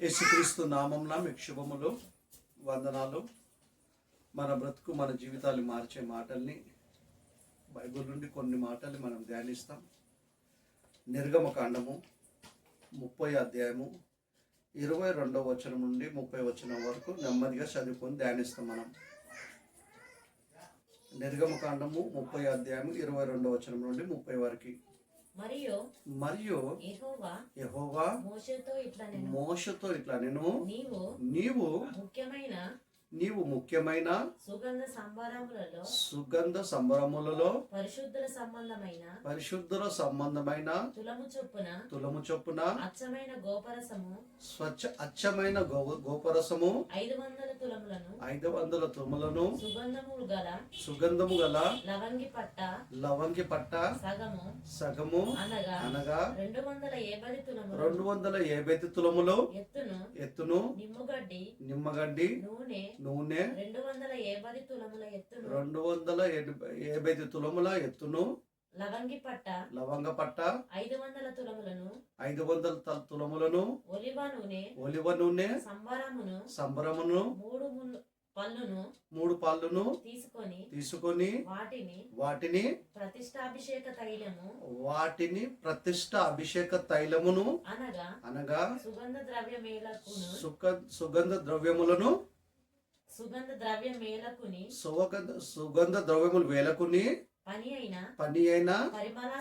యేసుక్రీస్తు నామంలో మీకు శుభములు, వందనాలు. మన బ్రతుకు, మన జీవితాలు మార్చే మాటల్ని బైబిల్ నుండి కొన్ని మాటల్ని మనం ధ్యానిస్తాం. నిర్గమకాండము 30 అధ్యాయము 22వ వచనం నుండి 30 వచనం వరకు నెమ్మదిగా చదువుకొని ధ్యానిస్తాం. మనం నిర్గమకాండము 30 అధ్యాయము 22వ వచనం నుండి 30 వరకు. మరియు యెహోవా మోషేతో ఇట్లా నేను నీవు ముఖ్యమైన సుగంధ సంబరములలో పరిశుద్ధుల సంబంధమైన తులము చొప్పున అచ్చమైన గోపరసము 500 తులములను సుగంధము గల లవంగి పట్ట సగము అనగా 250 తులములు ఎత్తును నిమ్మగడ్డి నూనె 250 తులముల ఎత్తును లవంగ పట్ట 500 తులములను ఒలివ నూనె సంబరమును 3 పళ్ళును తీసుకొని వాటిని ప్రతిష్ఠ అభిషేక తైలమును అనగా సుగంధ ద్రవ్యములను సుగంధ ద్రవ్యములు వేలకుని పని అయిన పరిమళ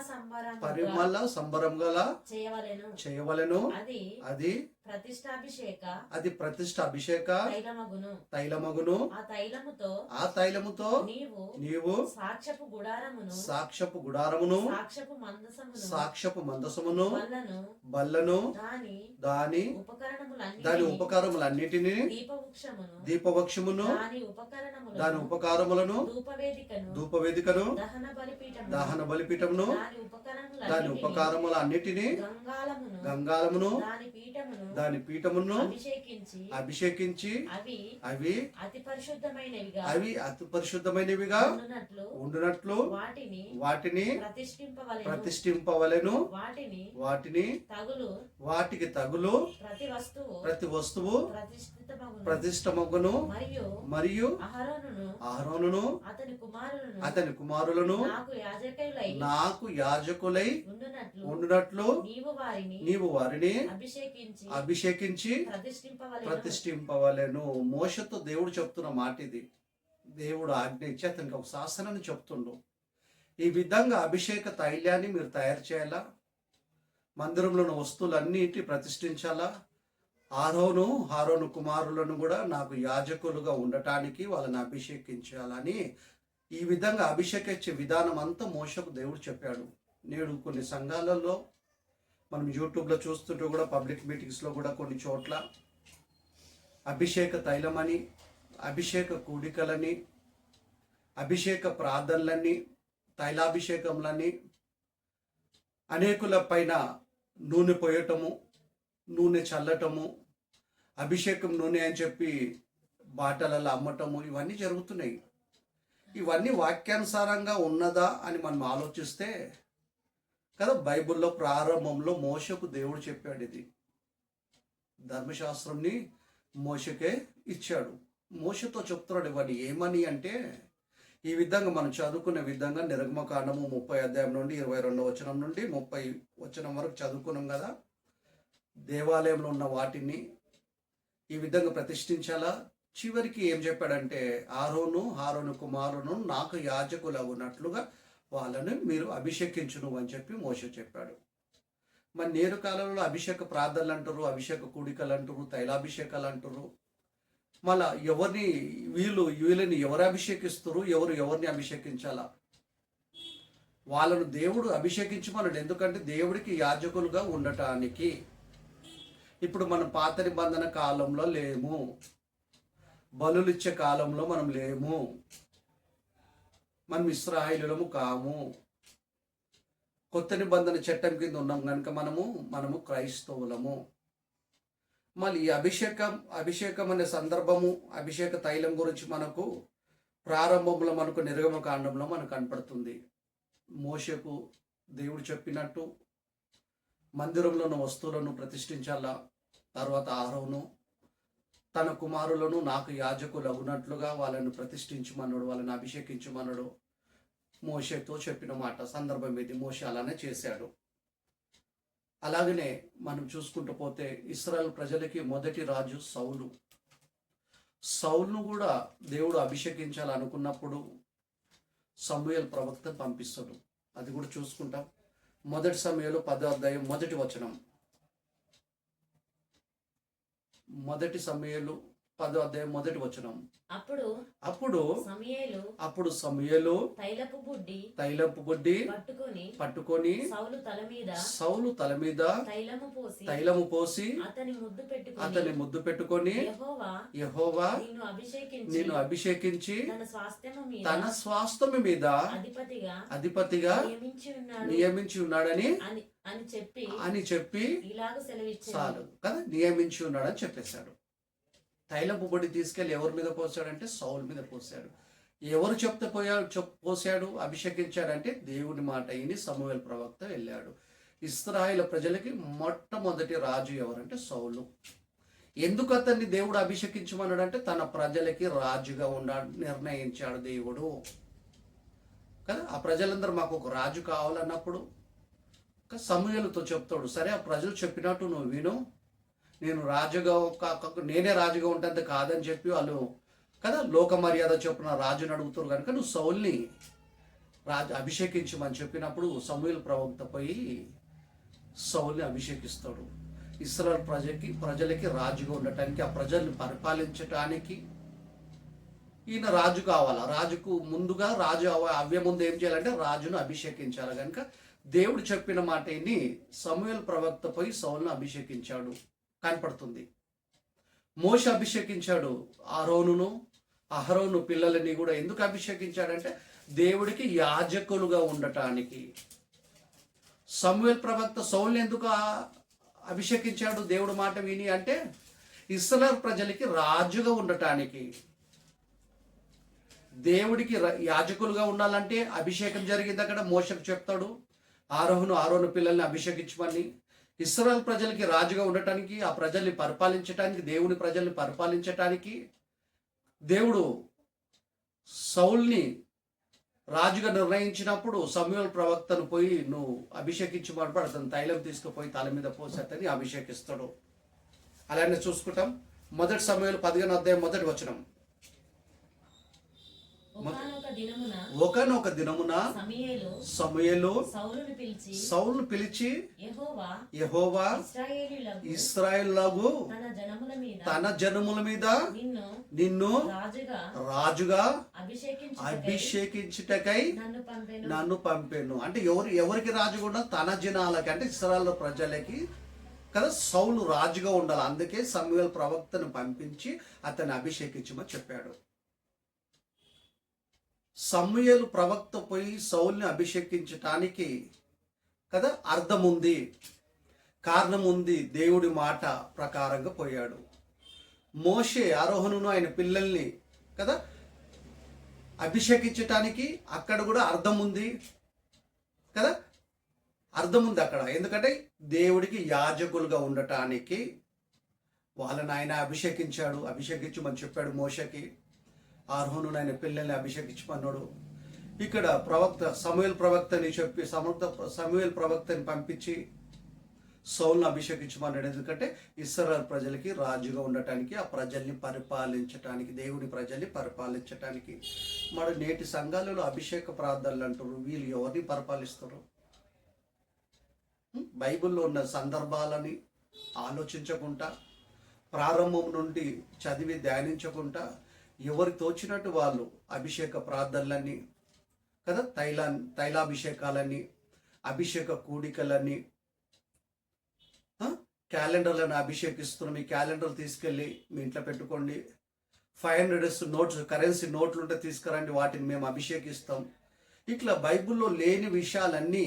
సంబరం గల చేయవలెను. అది ప్రతిష్ఠ అభిషేక తైలమగును. ఆ తైలముతో నీవు సాక్ష్యపు గుడారమును సాక్ష్యపు మందసమును బల్లను దాని ఉపకరణములన్నిటిని దీపవృక్షమును దాని ఉపకారములను ధూపవేదికను దహన బలిపీఠమును దాని ఉపకారములన్నిటిని గంగాలమును దాని పీఠమును అభిషేకించి అవి అతి పరిశుద్ధమైనవిగా ఉండునట్లు వాటిని ప్రతిష్ఠింపవలెను. వాటికి తగులు ప్రతి వస్తువు ప్రతిష్టమగును. మరియు అహరోనును అతని కుమారులను నాకు యాజకులై ఉండునట్లు నీవు వారిని అభిషేకించి ప్రతిష్ఠింపవలెను. మోషతో దేవుడు చెప్తున్న మాట ఇది. దేవుడు ఆజ్ఞ ఇచ్చి అతనికి ఒక శాసనాన్ని చెప్తుండు. ఈ విధంగా అభిషేక తైలాన్ని మీరు తయారు చేయాలా, మందిరంలో ఉన్న వస్తువులన్నిటి ప్రతిష్ఠించాలా. హారోను కుమారులను కూడా నాకు యాజకులుగా ఉండటానికి వాళ్ళని అభిషేకించాలని ఈ విధంగా అభిషేకించే విధానం అంతా మోషకు దేవుడు చెప్పాడు. నేడు కొన్ని సంఘాలలో మనం యూట్యూబ్లో చూస్తుంటే కూడా పబ్లిక్ మీటింగ్స్లో కూడా కొన్ని చోట్ల అభిషేక తైలమని, అభిషేక కూడికలని, అభిషేక ప్రార్థనలని, తైలాభిషేకంలని, అనేకుల పైన నూనె పోయటము, నూనె చల్లటము, అభిషేకం నూనె అని చెప్పి బాటలలో అమ్మటము, ఇవన్నీ జరుగుతున్నాయి. ఇవన్నీ వాక్యానుసారంగా ఉన్నదా అని మనం ఆలోచిస్తే కదా, బైబిల్లో ప్రారంభంలో మోషకు దేవుడు చెప్పాడు. ఇది ధర్మశాస్త్రంని మోషకే ఇచ్చాడు. మోషతో చెప్తున్నాడు ఇవన్నీ ఏమని అంటే, ఈ విధంగా మనం చదువుకునే విధంగా నిర్గమకాండము 30 అధ్యాయం నుండి 22వ వచనం నుండి 30 వచనం వరకు చదువుకున్నాం కదా. దేవాలయంలో ఉన్న వాటిని ఈ విధంగా ప్రతిష్ఠించాలా. చివరికి ఏం చెప్పాడంటే, హారోను కుమారును నాకు యాజకులు అవునట్లుగా వాళ్ళని మీరు అభిషేకించును అని చెప్పి మోషే చెప్పాడు. మరి నేరు కాలంలో అభిషేక ప్రార్థనలు అంటారు, అభిషేక కూడికలు అంటారు, తైలాభిషేకాలు అంటారు. మళ్ళా వీళ్ళని ఎవరు అభిషేకిస్తారు, ఎవరిని అభిషేకించాలా? వాళ్ళను దేవుడు అభిషేకించమన్నాడు. ఎందుకంటే దేవుడికి యాజకులుగా ఉండటానికి. ఇప్పుడు మనం పాత నిబంధన కాలంలో లేము, బలులిచ్చే కాలంలో మనం లేము, మనం ఇశ్రాయేలులము కాము. కొత్త నిబంధన చట్టం కింద ఉన్నాం కనుక మనము క్రైస్తవులము. మళ్ళీ ఈ అభిషేకం అనే సందర్భము, అభిషేక తైలం గురించి మనకు ప్రారంభంలో మనకు నిర్గమకాండంలో మనకు కనపడుతుంది. మోషేకు దేవుడు చెప్పినట్టు మందిరంలో ఉన్న వస్తువులను ప్రతిష్ఠించాలా, తర్వాత ఆరోను తన కుమారులను నాకు యాజకులు అగునట్లుగా వాళ్ళను ప్రతిష్ఠించమన్నాడు, వాళ్ళని అభిషేకించమన్నాడు. మోషేతో చెప్పిన మాట సందర్భం ఇది. మోషే అలానే చేశాడు. అలాగనే మనం చూసుకుంటూ పోతే ఇశ్రాయేల్ ప్రజలకి మొదటి రాజు సౌలు. సౌలును కూడా దేవుడు అభిషేకించాలనుకున్నప్పుడు సమూయేలు ప్రవక్త పంపిస్తాడు. అది కూడా చూసుకుంటాం. మొదటి సమూయేలు 10వ అధ్యాయం మొదటి వచనం. మొదటి సమూయేలు 10వ అధ్యాయం మొదటి వచనం. అప్పుడు సమూయేలు తైలపు బుడ్డి పట్టుకొని సౌలు తల మీద తైలము పోసి అతని ముద్దు పెట్టుకొని యెహోవా నిన్ను అభిషేకించి తన స్వాస్థ్యము మీద అధిపతిగా నియమించి ఉన్నాడని చెప్పి చాలు కదా, నియమించి ఉన్నాడని చెప్పేశాడు. తైలపు పొడి తీసుకెళ్లి ఎవరి మీద పోసాడంటే సౌలు మీద పోసాడు. ఎవరు చెప్తే పోసాడు, అభిషేకించాడంటే దేవుని మాట విని సమూయేలు ప్రవక్త వెళ్ళాడు. ఇశ్రాయేలు ప్రజలకి మొట్టమొదటి రాజు ఎవరంటే సౌలు. ఎందుకు అతన్ని దేవుడు అభిషేకించమన్నాడంటే తన ప్రజలకి రాజుగా నిర్ణయించాడు దేవుడు కదా. ఆ ప్రజలందరూ మాకు ఒక రాజు కావాలన్నప్పుడు సమూయేలుతో చెప్తాడు, సరే ఆ ప్రజలు చెప్పినట్టు నువ్వు విను, నేను రాజుగా నేనే రాజుగా ఉంటుంది కాదని చెప్పి వాళ్ళు కదా లోక మర్యాద చొప్పున రాజుని అడుగుతారు కనుక నువ్వు సౌల్ని రాజు అభిషేకించమని చెప్పినప్పుడు సమూయేలు ప్రవక్త పోయి సౌల్ని అభిషేకిస్తాడు. ఇశ్రాయేలు ప్రజలకి రాజుగా ఉండటానికి, ఆ ప్రజల్ని పరిపాలించటానికి ఈయన రాజు కావాలా. రాజుకు ముందుగా రాజు అవ్వే ముందు ఏం చేయాలంటే రాజును అభిషేకించాలి. కనుక దేవుడు చెప్పిన మాట విని సమూయేలు ప్రవక్త పోయి సౌల్ను అభిషేకించాడు కనపడుతుంది. మోషే అభిషేకించాడు అహరోను పిల్లలని కూడా. ఎందుకు అభిషేకించాడంటే దేవుడికి యాజకులుగా ఉండటానికి. సమూయేలు ప్రవక్త సౌల్ని ఎందుకు అభిషేకించాడు దేవుడు మాట విని అంటే ఇశ్రాయేలు ప్రజలకి రాజుగా ఉండటానికి. దేవుడికి యాజకులుగా ఉండాలంటే అభిషేకం జరిగింది. అక్కడ మోషకు చెప్తాడు ఆరోను పిల్లల్ని అభిషేకించమని. ఇశ్రాయేలు ప్రజలకి రాజుగా ఉండటానికి, ఆ ప్రజల్ని పరిపాలించటానికి, దేవుని ప్రజల్ని పరిపాలించటానికి దేవుడు సౌల్ని రాజుగా నిర్ణయించినప్పుడు సమూయేలు ప్రవక్తను పోయి నువ్వు అభిషేకించమని అతను తైలం తీసుకుపోయి తల మీద పోసి అతన్ని అభిషేకిస్తాడు. అలానే చూసుకుంటాం. మొదటి సమూయేలు 15వ అధ్యాయం మొదటి వచనం. ఒకనొక దినమున సమూయేలు సౌలును పిలిచి యెహోవా ఇశ్రాయేలులకు తన జనముల మీద నిన్ను రాజుగా అభిషేకించుటకై నన్ను పంపెను. అంటే ఎవరికి రాజుగా ఉండాలి? తన జనాలకి, అంటే ఇశ్రాయేలు ప్రజలకి కదా సౌలు రాజుగా ఉండాలి. అందుకే సమూయేలు ప్రవక్తను పంపించి అతన్ని అభిషేకించమని చెప్పాడు. సమూయేలు ప్రవక్త పోయి సౌల్ని అభిషేకించటానికి కదా అర్థం ఉంది, కారణం ఉంది. దేవుడి మాట ప్రకారంగా పోయాడు. మోషే ఆరోహణను ఆయన పిల్లల్ని కదా అభిషేకించటానికి అక్కడ కూడా అర్థం ఉంది కదా, అర్థం ఉంది అక్కడ. ఎందుకంటే దేవుడికి యాజకులుగా ఉండటానికి వాళ్ళని ఆయన అభిషేకించమని చెప్పాడు మోషకి. ఆరోను ఆయన పిల్లల్ని అభిషేకించమన్నాడు. ఇక్కడ సమూయేలు ప్రవక్తని చెప్పి సమూయేలు ప్రవక్తని పంపించి సౌలును అభిషేకించమన్నాడు. ఎందుకంటే ఇశ్రాయేలు ప్రజలకి రాజుగా ఉండటానికి, ఆ ప్రజల్ని పరిపాలించటానికి, దేవుని ప్రజల్ని పరిపాలించటానికి. మరి నేటి సంఘాలలో అభిషేక ప్రార్థనలు అంటారు. వీళ్ళు ఎవరిని పరిపాలిస్తారు? బైబిల్లో ఉన్న సందర్భాలని ఆలోచించకుండా, ప్రారంభం నుండి చదివి ధ్యానించకుండా ఎవరి తోచినట్టు వాళ్ళు అభిషేక ప్రార్థనలన్నీ కదా, తైలాభిషేకాలని, అభిషేక కూడికలని, క్యాలెండర్లను అభిషేకిస్తున్నాం. ఈ క్యాలెండర్ తీసుకెళ్ళి మీ ఇంట్లో పెట్టుకోండి. 500 నోట్స్, కరెన్సీ నోట్లు ఉంటే తీసుకురండి, వాటిని మేము అభిషేకిస్తాం. ఇట్లా బైబిల్లో లేని విషయాలన్నీ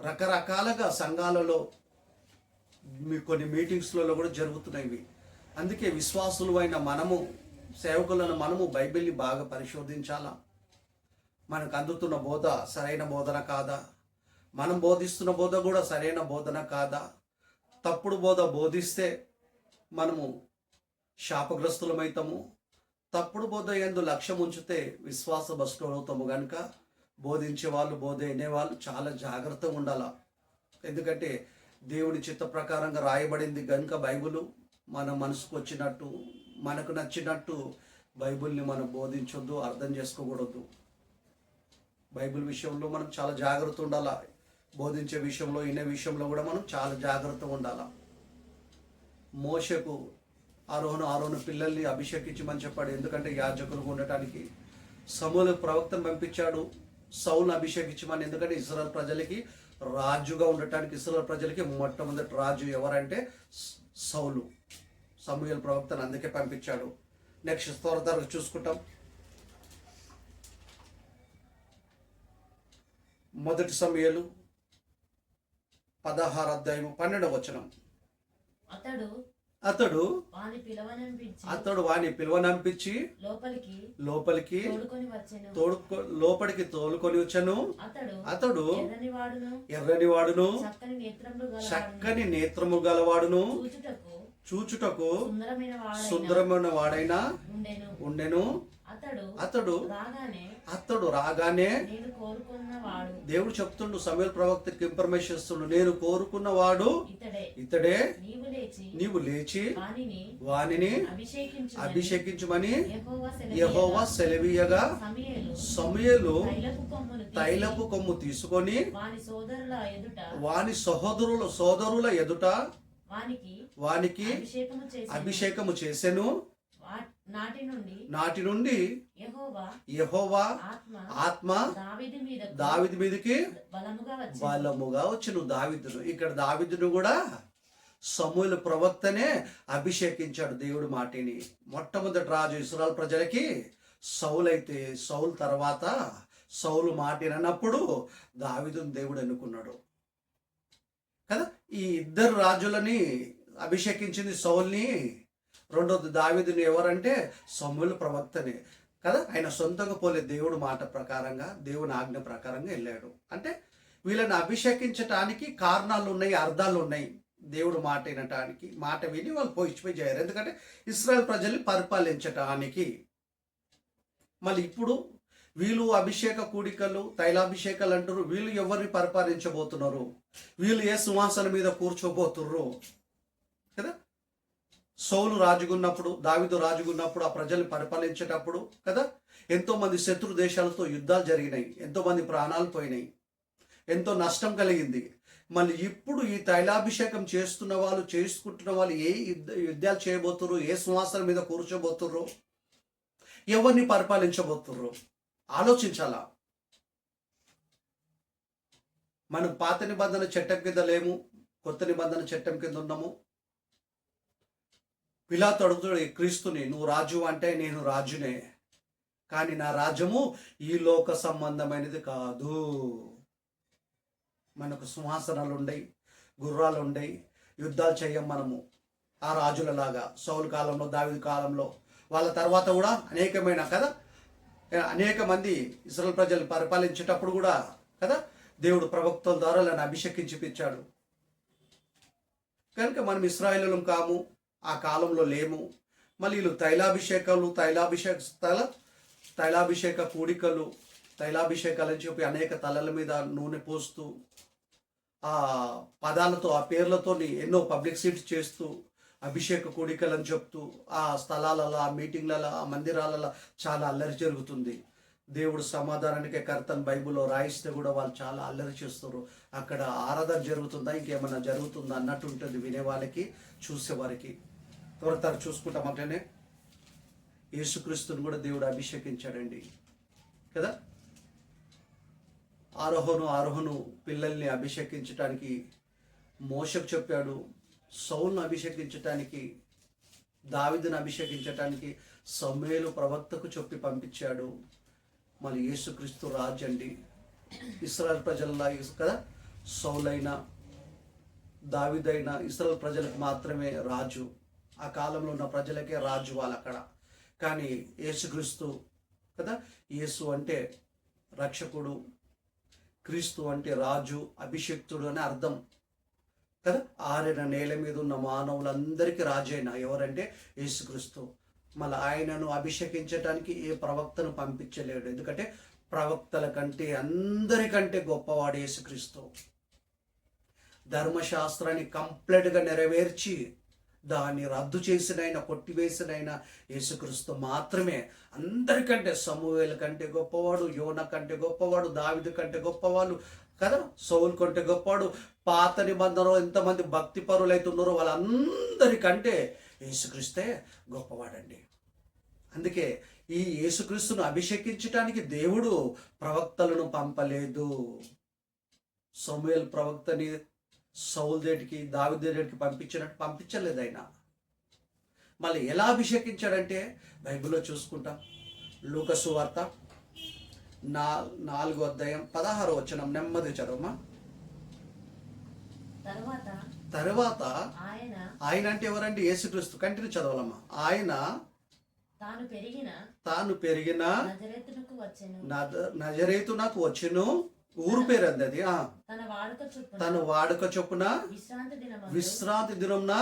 రకరకాలుగా సంఘాలలో కొన్ని మీటింగ్స్లలో కూడా జరుగుతున్నాయి. అందుకే విశ్వాసులు అయిన మనము, సేవకులను మనము బైబిల్ని బాగా పరిశోధించాలా. మనకు అందుతున్న బోధ సరైన బోధన కాదా, మనం బోధిస్తున్న బోధ కూడా సరైన బోధన కాదా, తప్పుడు బోధ బోధిస్తే మనము శాపగ్రస్తులమవుతాము. తప్పుడు బోధ యందు లక్ష్యం ఉంచితే విశ్వాస భ్రష్టులవుతాము. కనుక బోధించే వాళ్ళు, బోధ వినేవాళ్ళు చాలా జాగ్రత్తగా ఉండాల. ఎందుకంటే దేవుని చిత్త ప్రకారంగా రాయబడింది కనుక బైబిల్ మన మనసుకు వచ్చినట్టు, మనకు నచ్చినట్టు బైబిల్ని మనం బోధించొద్దు, అర్థం చేసుకోకూడదు. బైబిల్ విషయంలో మనం చాలా జాగ్రత్త ఉండాలా. బోధించే విషయంలో, వినే విషయంలో కూడా మనం చాలా జాగ్రత్తగా ఉండాలా. మోషకు ఆరోహణ పిల్లల్ని అభిషేకించమని చెప్పాడు. ఎందుకంటే యాజకులుగా ఉండటానికి. సమూయేలు ప్రవక్తను పంపించాడు సౌలును అభిషేకించమని. ఎందుకంటే ఇశ్రాయేలు ప్రజలకి రాజుగా ఉండటానికి, ఇశ్రాయేలు ప్రజలకి మొట్టమొదటి రాజు ఎవరంటే సౌలు. సమూయేలు ప్రవక్తను అందుకే పంపించాడు. నెక్స్ట్ త్వర చూసుకుంటాం. మొదటి సమూయేలు 16:12 అతడు వాని పిలువనంపించి లోపలికి తోలుకొని వచ్చను. అతడు ఎర్రని వాడును, చక్కని నేత్రము గలవాడును, చూచుటకు సుందరమైన వాడైనా ఉండెను. అతడు రాగానే దేవుడు చెప్తుండు, సమూయేలు ప్రవక్తకి ఇన్ఫర్మేషన్ ఇస్తుండు, నేను కోరుకున్నవాడు ఇతడే, నీవు లేచి వానిని అభిషేకించమని యెహోవా సెలవీయగా సమూయేలు తైలపు కొమ్ము తీసుకొని వాని సోదరుల ఎదుట వానికి అభిషేకము చేసెను. నాటి నుండి యెహోవా ఆత్మ దావీదు మీదకి బలముగా వచ్చెను. దావీదును, ఇక్కడ దావీదును కూడా సమూయేలు ప్రవక్తనే అభిషేకించాడు దేవుడు మాటిని. మొట్టమొదటి రాజు ఇశ్రాయేలు ప్రజలకి సౌలు అయితే, సౌలు తర్వాత సౌలు మాటినప్పుడు దావీదును దేవుడు ఎన్నుకున్నాడు కదా. ఈ ఇద్దరు రాజులని అభిషేకించింది సౌల్ని. రెండోది దావీదుని ఎవరంటే సమూయేలు ప్రవక్తనే కదా. ఆయన సొంతంగా పోలే, దేవుడు మాట ప్రకారంగా, దేవుని ఆజ్ఞ ప్రకారంగా వెళ్ళాడు. అంటే వీళ్ళని అభిషేకించటానికి కారణాలు ఉన్నాయి, అర్థాలు ఉన్నాయి. దేవుడు మాట వినటానికి, మాట విని వాళ్ళు పోయిపోయి చేయరు. ఎందుకంటే ఇశ్రాయేలు ప్రజల్ని పరిపాలించటానికి. మళ్ళీ ఇప్పుడు వీళ్ళు అభిషేక కూడికలు, తైలాభిషేకాలు అంటారు. వీళ్ళు ఎవరిని పరిపాలించబోతున్నారు? వీళ్ళు ఏ సింహాసనం మీద కూర్చోబోతుర్రు కదా. సౌలు రాజుగున్నప్పుడు, దావీదు రాజుగున్నప్పుడు, ఆ ప్రజల్ని పరిపాలించేటప్పుడు కదా, ఎంతో మంది శత్రు దేశాలతో యుద్ధాలు జరిగినాయి, ఎంతో మంది ప్రాణాలు పోయినాయి, ఎంతో నష్టం కలిగింది. మళ్ళీ ఇప్పుడు ఈ తైలాభిషేకం చేసుకుంటున్న వాళ్ళు ఏ యుద్ధాలు చేయబోతుర్రు, ఏ సింహాసనం మీద కూర్చోబోతుర్రు, ఎవరిని పరిపాలించబోతుర్రు ఆలోచించాలా. మనం పాత నిబంధన చట్టం కింద లేము, కొత్త నిబంధన చట్టం కింద ఉన్నాము. పిలాతు అడుగుతాడు క్రీస్తుని, నువ్వు రాజు అంటే నేను రాజునే, కానీ నా రాజ్యము ఈ లోక సంబంధమైనది కాదు. మనకు సింహాసనాలు ఉండయి, గుర్రాలు ఉండయి, యుద్ధాలు చేయం మనము ఆ రాజులలాగా. సౌలు కాలంలో, దావీదు కాలంలో, వాళ్ళ తర్వాత కూడా అనేక మంది ఇశ్రాయేలు ప్రజలు పరిపాలించేటప్పుడు కూడా కదా దేవుడు ప్రవక్తల ద్వారా నన్ను అభిషేకించిపించాడు. కనుక మనం ఇశ్రాయేలులం కాము, ఆ కాలంలో లేము. మళ్ళీ వీళ్ళు తైలాభిషేక కూడికలు, తైలాభిషేకాలని చెప్పి అనేక తలల మీద నూనె పోస్తూ, ఆ పదాలతో, ఆ పేర్లతో ఎన్నో పబ్లిసిటీ చేస్తూ, అభిషేక కూడికలు అని చెప్తూ, ఆ స్థలాలలో, ఆ మీటింగ్లలో, ఆ మందిరాలలో చాలా అల్లరి జరుగుతుంది. దేవుడు సమాధానానికే కర్తను బైబిల్లో రాయిస్తే కూడా వాళ్ళు చాలా అల్లరి చేస్తారు. అక్కడ ఆరాధన జరుగుతుందా, ఇంకేమన్నా జరుగుతుందా అన్నట్టు ఉంటుంది వినేవాళ్ళకి, చూసేవారికి. త్వర చూసుకుంటాం. అట్లనే యేసుక్రీస్తుని కూడా దేవుడు అభిషేకించాడండి కదా. ఆరోహణు పిల్లల్ని అభిషేకించటానికి మోషకు చెప్పాడు. సౌలును అభిషేకించటానికి, దావీదును అభిషేకించటానికి సమూయేలు ప్రవక్తకు చెప్పి పంపించాడు. మళ్ళీ యేసుక్రీస్తు రాజు అండి. ఇశ్రాయేలు ప్రజల కదా, సౌలైనా దావీదైనా ఇశ్రాయేలు ప్రజలకు మాత్రమే రాజు. ఆ కాలంలో ఉన్న ప్రజలకే రాజు వాళ్ళు అక్కడ. కానీ యేసుక్రీస్తు కదా, యేసు అంటే రక్షకుడు, క్రీస్తు అంటే రాజు, అభిషేక్తుడు అని అర్థం. కదా, ఆరిన నేల మీద ఉన్న మానవులందరికీ రాజైన ఎవరంటే యేసుక్రీస్తు. మళ్ళీ ఆయనను అభిషేకించటానికి ఏ ప్రవక్తను పంపించలేడు, ఎందుకంటే ప్రవక్తల కంటే అందరికంటే గొప్పవాడు యేసుక్రీస్తు. ధర్మశాస్త్రాన్ని కంప్లీట్గా నెరవేర్చి దాన్ని రద్దు చేసినైనా కొట్టివేసినైనా యేసుక్రీస్తు మాత్రమే అందరికంటే. సమూయేలు కంటే గొప్పవాడు, యోన కంటే గొప్పవాడు, దావీదు కంటే గొప్పవాళ్ళు కదా, సౌలు కంటే గొప్పవాడు. పాత నిబంధనలో ఎంతమంది భక్తి పరులు అయితే ఉన్నారో వాళ్ళందరికంటే యేసుక్రీస్తే గొప్పవాడండి. అందుకే ఈ యేసుక్రీస్తును అభిషేకించటానికి దేవుడు ప్రవక్తలను పంపలేదు. సమూయేలు ప్రవక్తని సౌలు దగ్గరికి, దావీదు దగ్గరికి పంపించలేదు ఆయన. మళ్ళీ ఎలా అభిషేకించాడంటే బైబిల్లో చూసుకుంటాం. లూకా సువార్త 4వ అధ్యాయం 16వ వచనం నెమ్మది చదవమా. తర్వాత ఆయన అంటే ఎవరంటే యేసుక్రీస్తు. కంటిన్యూ చదవాలమ్మా. ఆయన తాను పెరిగిన నజరేతునకు వచ్చెను. ఊరు పేరు అది. తన వాడుక చొప్పున విశ్రాంతి దినమున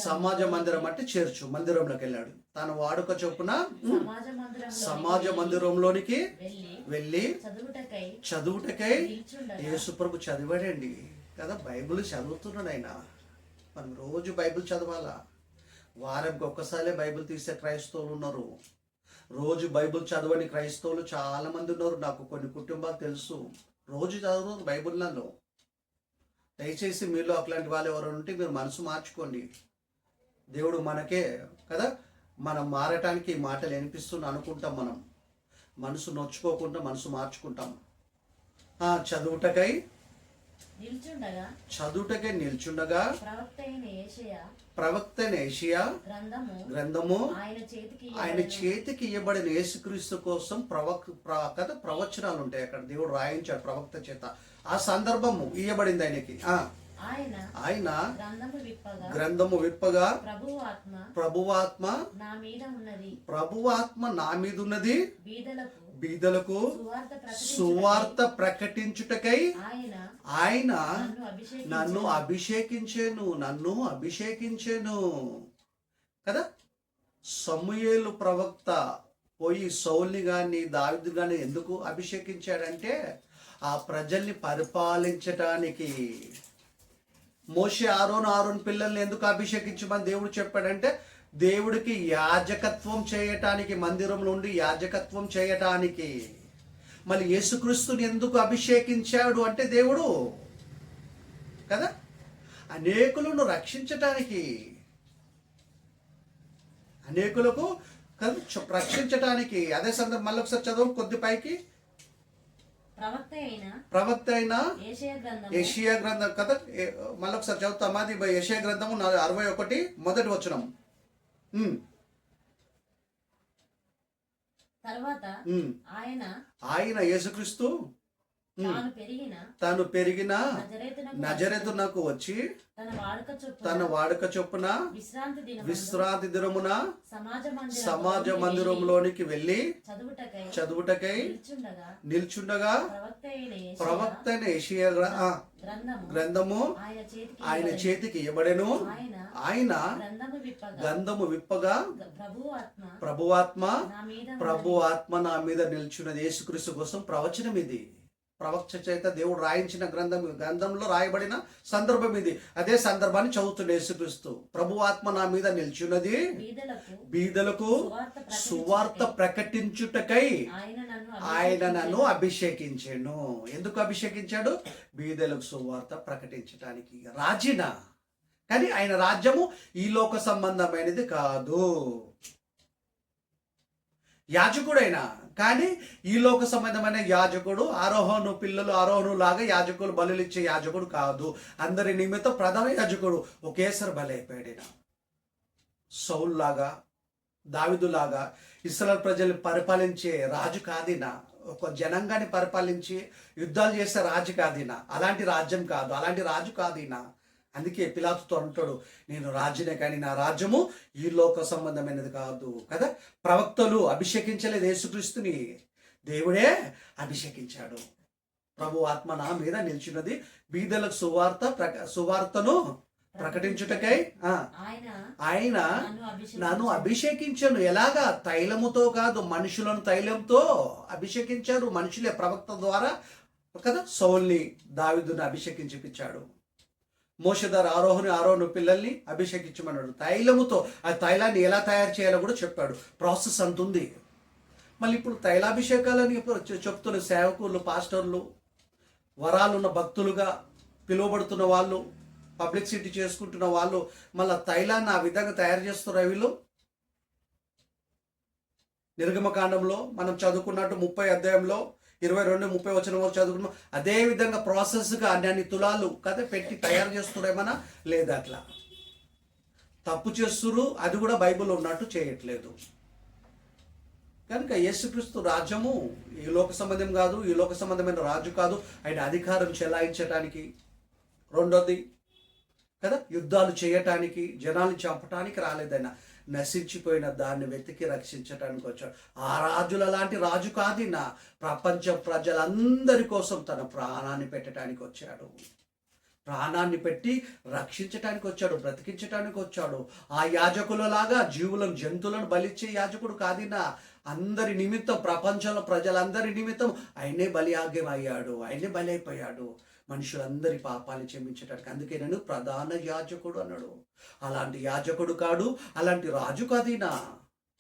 సమాజ మందిరం అంటే చర్చ్ మందిరంలోకి వెళ్ళాడు. తన వాడుక చొప్పున సమాజ మందిరంలోనికి వెళ్ళి చదువుటకై యేసుప్రభు చదివాడండి కదా. బైబిల్ చదువుతున్నాడు ఆయన. మనం రోజు బైబిల్ చదవాలా. వారానికి ఒక్కసారి బైబిల్ తీసే క్రైస్తవులు ఉన్నారు. రోజు బైబిల్ చదవని క్రైస్తవులు చాలా మంది ఉన్నారు. నాకు కొన్ని కుటుంబాలు తెలుసు, రోజు చదువుతారు బైబిల్లలో. దయచేసి మీలో అట్లాంటి వాళ్ళు ఎవరు ఉంటే మీరు మనసు మార్చుకోండి. దేవుడు మనకే కదా, మనం మారటానికి ఈ మాటలు వినిపిస్తున్నా అనుకుంటాం. మనం మనసు నొచ్చుకోకుండా మనసు మార్చుకుంటాం. చదువుటకై నిల్చుండగా ప్రవక్త అయిన యెషయా గ్రంథము ఆయన చేతికి ఇవ్వబడిన యేసుక్రీస్తు కోసం ప్రవచనాలు ఉంటాయి. అక్కడ దేవుడు రాయించాడు ప్రవక్త చేత. ఆ సందర్భము ఇవ్వబడింది ఆయనకి. ఆయన గ్రంథము విప్పగా ప్రభువాత్మ నా మీద ఉన్నది, బీదలకు సువార్త ప్రకటించుటకై ఆయన నన్ను అభిషేకించెను కదా. సమూయేలు ప్రవక్త పోయి సౌల్ని గాని దావీదు గాని ఎందుకు అభిషేకించాడంటే ఆ ప్రజల్ని పరిపాలించటానికి. మోషే ఆరోన్ పిల్లల్ని ఎందుకు అభిషేకించమని దేవుడు చెప్పాడంటే దేవుడికి యాజకత్వం చేయటానికి, మందిరం నుండి యాజకత్వం చేయటానికి. మళ్ళీ యేసుక్రీస్తుని ఎందుకు అభిషేకించాడు అంటే దేవుడు కదా, అనేకులను రక్షించటానికి, అనేకులకు రక్షించటానికి. అదే సందర్భం మళ్ళీ ఒకసారి చదవం కొద్ది పైకి. ప్రవక్త అయిన యెషయా గ్రంథం కదా, మళ్ళీ ఒకసారి చదువుతాం. అది యెషయా గ్రంథము 61 మొదటి వచనం. ఆయన యేసుక్రీస్తు తాను పెరిగిన నజరేతునకు వచ్చి తన వాడుక చొప్పున విశ్రాంతి దినమున సమాజ మందిరంలోనికి వెళ్ళి చదువుటకై నిల్చుండగా ప్రవక్త అయిన యెషయా గ్రంథము ఆయన చేతికి ఇవ్వబడెను. ఆయన గ్రంథము విప్పగా ప్రభువాత్మ నా మీద నిల్చున్నది. యేసుక్రీస్తు కోసం ప్రవచనం ఇది. ప్రవక్త చేత దేవుడు రాయించిన గ్రంథంలో రాయబడిన సందర్భం ఇది. అదే సందర్భాన్ని చదువుతున్న యేసుక్రీస్తు. ప్రభువాత్మ నా మీద నిల్చున్నది, బీదలకు సువార్త ప్రకటించుటకై ఆయన నన్ను అభిషేకించాను. ఎందుకు అభిషేకించాడు? బీదలకు సువార్త ప్రకటించడానికి. రాజున కానీ ఆయన రాజ్యము ఈ లోక సంబంధమైనది కాదు. యాజకుడైనా కానీ ఈ లోక సంబంధమైన యాజకుడు, ఆరోహణు లాగా యాజకులు బలులు ఇచ్చే యాజకుడు కాదు. అందరి నిమిత్తం ప్రధాన యాజకుడు ఒకేసారి బలైపోయాడు. సౌలు లాగా, దావీదు లాగా ఇశ్రాయేలు ప్రజల్ని పరిపాలించే రాజు కాదినా. ఒక జనాంగాన్ని పరిపాలించి యుద్ధాలు చేసే రాజు కాదినా. అలాంటి రాజ్యం కాదు, అలాంటి రాజు కాదినా. అందుకే పిలాతుతో అంటాడు, నేను రాజునే కానీ నా రాజ్యము ఈ లోక సంబంధమైనది కాదు కదా. ప్రవక్తలు అభిషేకించలేదు యేసుక్రీస్తుని, దేవుడే అభిషేకించాడు. ప్రభు ఆత్మ నా మీద నిలిచినది, బీదలకు సువార్తను ప్రకటించుటకై ఆయన నన్ను అభిషేకించను. ఎలాగా? తైలముతో కాదు, మనుషులను తైలంతో అభిషేకించారు. మనుషులే ప్రవక్త ద్వారా కదా సౌల్ని దావీదుని అభిషేకించిపించాడు. మోషే ద్వారా ఆరోహణ పిల్లల్ని అభిషేకించమన్నాడు తైలముతో. ఆ తైలాన్ని ఎలా తయారు చేయాలో కూడా చెప్పాడు. ప్రాసెస్ అంతుంది. మళ్ళీ ఇప్పుడు తైలాభిషేకాలని చెప్తున్న సేవకులు, పాస్టర్లు, వరాలున్న భక్తులుగా పిలువబడుతున్న వాళ్ళు, పబ్లిసిటీ చేసుకుంటున్న వాళ్ళు మళ్ళీ తైలాన్ని ఆ విధంగా తయారు చేస్తున్నారు. వీళ్ళు నిర్గమకాండంలో మనం చదువుకున్నట్టు 30 అధ్యాయంలో 22-30 వచనం వరకు చదువుకున్నాం. అదే విధంగా ప్రాసెస్గా అన్ని తులాలు కదా పెట్టి తయారు చేస్తున్నారేమన్నా లేదా? అట్లా తప్పు చేస్తున్నారు. అది కూడా బైబిల్ ఉన్నట్టు చేయట్లేదు. కనుక యేసుక్రీస్తు రాజ్యము ఈ లోక సంబంధం కాదు, ఈ లోక సంబంధమైన రాజు కాదు. ఆయన అధికారం చెలాయించటానికి, రెండోది కదా యుద్ధాలు చేయటానికి, జనాలు చంపటానికి రాలేదైనా. నశించిపోయిన దాన్ని వెతికి రక్షించటానికి వచ్చాడు. ఆ రాజుల లాంటి రాజు కాదు నా, ప్రపంచ ప్రజలందరి కోసం తన ప్రాణాన్ని పెట్టడానికి వచ్చాడు. ప్రాణాన్ని పెట్టి రక్షించటానికి వచ్చాడు, బ్రతికించటానికి వచ్చాడు. ఆ యాజకులలాగా జీవులను, జంతువులను బలిచ్చే యాజకుడు కాదినా. అందరి నిమిత్తం, ప్రపంచంలో ప్రజలందరి నిమిత్తం ఆయనే బలియాగ్యం అయ్యాడు, ఆయనే బలి అయిపోయాడు మనుషులందరి పాపాలు క్షమించడానికి. అందుకే నేను ప్రధాన యాజకుడు అన్నాడు. అలాంటి యాజకుడు కాడు, అలాంటి రాజు కాదు ఈయన.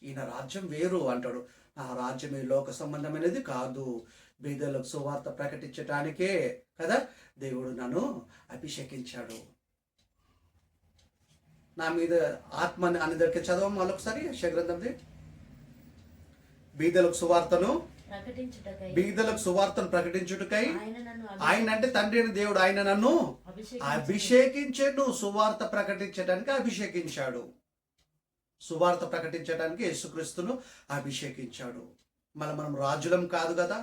ఈయన రాజ్యం వేరు అంటాడు. ఆ రాజ్యం ఈ లోక సంబంధమైనది కాదు, బీదలకు సువార్త ప్రకటించటానికే కదా దేవుడు నన్ను అభిషేకించాడు. నా మీద ఆత్మ అని దగ్గర చదవం మరొకసారి యెషయా బీదలకు సువార్తను ప్రకటించుటకై ఆయన అంటే తండ్రి అయిన దేవుడు, ఆయన నన్ను అభిషేకించాడు. సువార్త ప్రకటించడానికి అభిషేకించాడు. సువార్త ప్రకటించడానికి యేసుక్రీస్తును అభిషేకించాడు. మనం రాజులం కాదు కదా,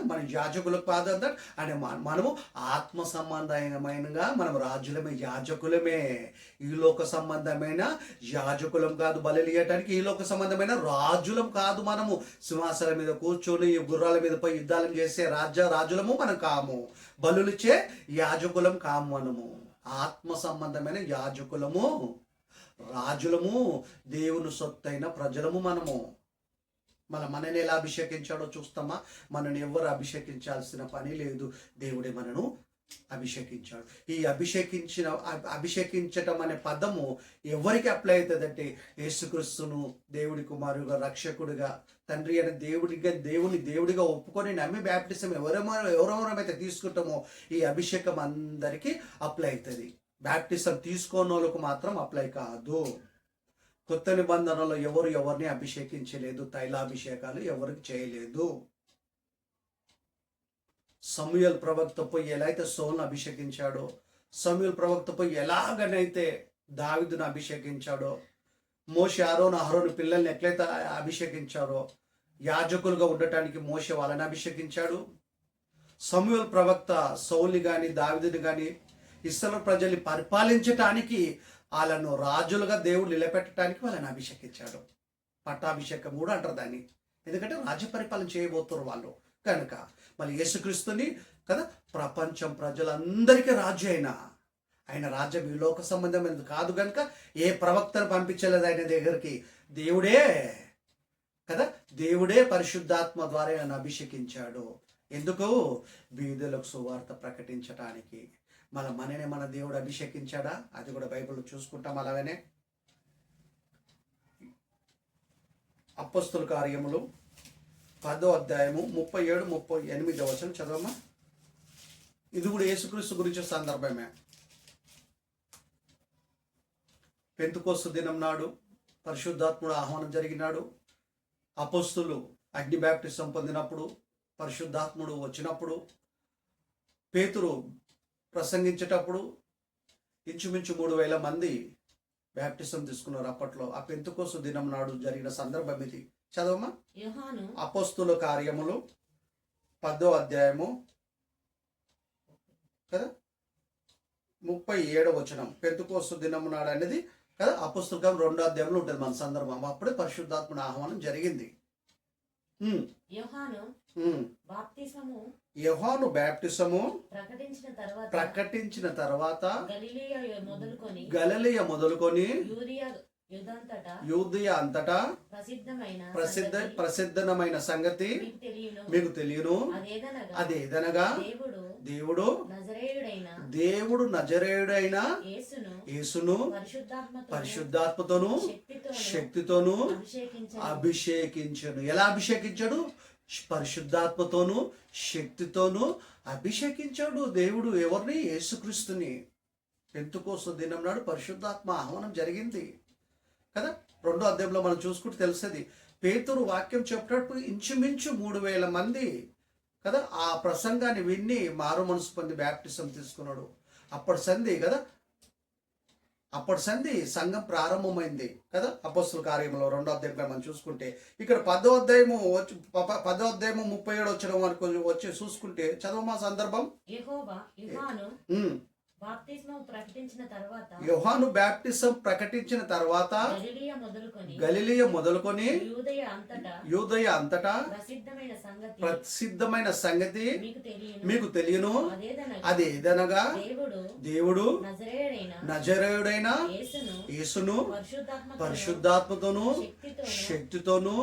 మన యాజకులకు కాదు కదా. అంటే మనము ఆత్మ సంబంధమైనగా మనం రాజులమే, యాజకులమే. ఈ లోక సంబంధమైన యాజకులం కాదు బలులు ఇవ్వటానికి, ఈ లోక సంబంధమైన రాజులం కాదు. మనము సింహాసనం మీద కూర్చొని గుర్రాల మీద పోయి యుద్ధాలను చేసే రాజులము మనం కాము. బలులిచ్చే యాజకులం కాము. మనము ఆత్మ సంబంధమైన యాజకులము, రాజులము, దేవుని సొత్తైన ప్రజలము మనము. మనని ఎలా అభిషేకించాడో చూస్తామా? మనని ఎవరు అభిషేకించాల్సిన పని లేదు, దేవుడే మనను అభిషేకించాడు. ఈ అభిషేకించటం అనే పదము ఎవరికి అప్లై అవుతుందంటే యేసుక్రీస్తును దేవుడి కుమారుగా, రక్షకుడిగా, తండ్రి అనే దేవుడిగా ఒప్పుకొని నమ్మి బ్యాప్టిజం ఎవరెవరైతే తీసుకుంటామో ఈ అభిషేకం అందరికీ అప్లై అవుతుంది. బ్యాప్టిజం తీసుకోని వాళ్ళకు మాత్రం అప్లై కాదు. కొత్త నిబంధనలో ఎవరిని అభిషేకించలేదు, తైలాభిషేకాలు ఎవరికి చేయలేదు. సమూయేలు ప్రవక్త పోయి ఎలా అయితే సౌలును అభిషేకించాడో, సమూయేలు ప్రవక్త పోయి ఎలాగనైతే దావీదును అభిషేకించాడో, మోషే అహరోను పిల్లల్ని ఎట్లయితే అభిషేకించారో, యాజకులుగా ఉండటానికి మోషే వాళ్ళని అభిషేకించాడు. సమూయేలు ప్రవక్త సౌలుని కానీ దావీదుని కానీ ఇశ్రాయేలు ప్రజల్ని పరిపాలించటానికి, వాళ్ళను రాజులుగా దేవుడు నిలబెట్టడానికి వాళ్ళని అభిషేకించాడు. పట్టాభిషేకం కూడా అంటారు దాన్ని, ఎందుకంటే రాజ్య పరిపాలన చేయబోతున్నారు వాళ్ళు కనుక. మళ్ళీ యేసుక్రీస్తుని కదా ప్రపంచం ప్రజలందరికీ రాజు ఆయన రాజ్యం ఈ లోక సంబంధమైనది కాదు కనుక ఏ ప్రవక్తను పంపించలేదు ఆయన దగ్గరికి. దేవుడే పరిశుద్ధాత్మ ద్వారా ఆయన అభిషేకించాడు. ఎందుకు? బీదలకు సువార్త ప్రకటించటానికి. మననే మన దేవుడు అభిషేకించాడా? అది కూడా బైబిల్లో చూసుకుంటాం. అలాగనే అపోస్తలుల కార్యములు 10వ అధ్యాయము 37-38 వచనం చదవమ్మా. ఇది కూడా యేసుక్రీస్తు గురించి సందర్భమే. పెంతెకోస్తు దినం నాడు పరిశుద్ధాత్ముడు ఆహ్వానం జరిగినాడు. అపోస్తలులు అగ్ని బాప్టిజం పొందినప్పుడు, పరిశుద్ధాత్ముడు వచ్చినప్పుడు, పేతురు ప్రసంగించేటప్పుడు ఇంచుమించు 3000 మంది బ్యాప్టిజం తీసుకున్నారు అప్పట్లో. ఆ పెంతెకోస్తు దినం నాడు జరిగిన సందర్భం ఇది. చదవమ్మా. అపోస్తలుల కార్యములు 10వ అధ్యాయము కదా 37వ వచనం. పెంతెకోస్తు దినం నాడు అనేది కదా అపోస్తలుల కార్యం 2వ అధ్యాయంలో ఉంటుంది మన సందర్భం. అప్పుడే పరిశుద్ధాత్మ ఆహ్వానం జరిగింది. యోహాను బాప్తిస్మము యోహాను బ్యాప్టిసము ప్రకటించిన తర్వాత గలిలయ మొదలుకొని యూదయ అంతటా ప్రసిద్ధమైన సంగతి మీకు తెలియను. అదేదనగా దేవుడు నజరేయుడైన యేసును పరిశుద్ధాత్మతోను శక్తితోను అభిషేకించను. ఎలా అభిషేకించాడు? పరిశుద్ధాత్మతోను శక్తితోను అభిషేకించాడు దేవుడు. ఎవరిని? యేసుక్రీస్తుని. పెంతెకోస్తు దినం నాడు పరిశుద్ధాత్మ ఆహ్వానం జరిగింది కదా. 2వ అధ్యాయంలో మనం చూసుకుంటే తెలుస్తుంది. పేతురు వాక్యం చెప్పినప్పుడు ఇంచుమించు 3000 మంది కదా ఆ ప్రసంగాన్ని విని మారు మనసు పొంది బ్యాప్టిజం తీసుకున్నాడు. అప్పటి సంధి సంఘం ప్రారంభమైంది కదా. అపోస్తుల కార్యంలో 2వ అధ్యాయంలో మనం చూసుకుంటే ఇక్కడ 10వ అధ్యాయము 37 వచ్చిన వరకు వచ్చి చూసుకుంటే చదవమా సందర్భం. యోహాను బ్యాప్టిజం ప్రకటించిన తర్వాత గలిలయ మొదలుకొని యూదయ అంతటా ప్రసిద్ధమైన సంగతి మీకు తెలియను. అదేదనగా దేవుడు నజరేయుడైన యేసును పరిశుద్ధాత్మతోను శక్తితోను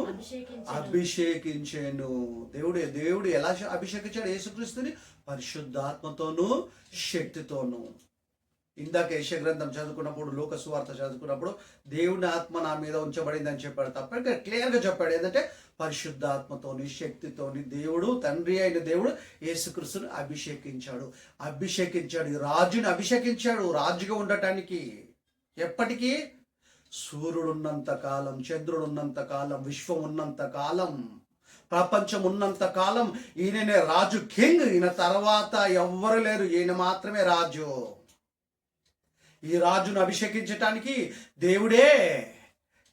అభిషేకించాను. దేవుడు ఎలా అభిషేకించాడు యేసుక్రీస్తుని? పరిశుద్ధాత్మతోను శక్తితోను. ఇందాక యెషయా గ్రంథం చదువుకున్నప్పుడు, లోక సువార్త చదువుకున్నప్పుడు దేవుని ఆత్మ నా మీద ఉంచబడిందని చెప్పాడు తప్ప ఇక్కడ క్లియర్గా చెప్పాడు ఏంటంటే పరిశుద్ధాత్మతోని శక్తితోని దేవుడు, తండ్రి అయిన దేవుడు యేసుక్రీస్తుని అభిషేకించాడు. రాజుని అభిషేకించాడు రాజుగా ఉండటానికి. ఎప్పటికీ? సూర్యుడున్నంత కాలం, చంద్రుడున్నంత కాలం, విశ్వం ఉన్నంత కాలం, ప్రపంచం ఉన్నంత కాలం ఈయననే రాజు, కింగ్. ఈయన తర్వాత ఎవ్వరు లేరు, ఈయన మాత్రమే రాజు. ఈ రాజును అభిషేకించటానికి దేవుడే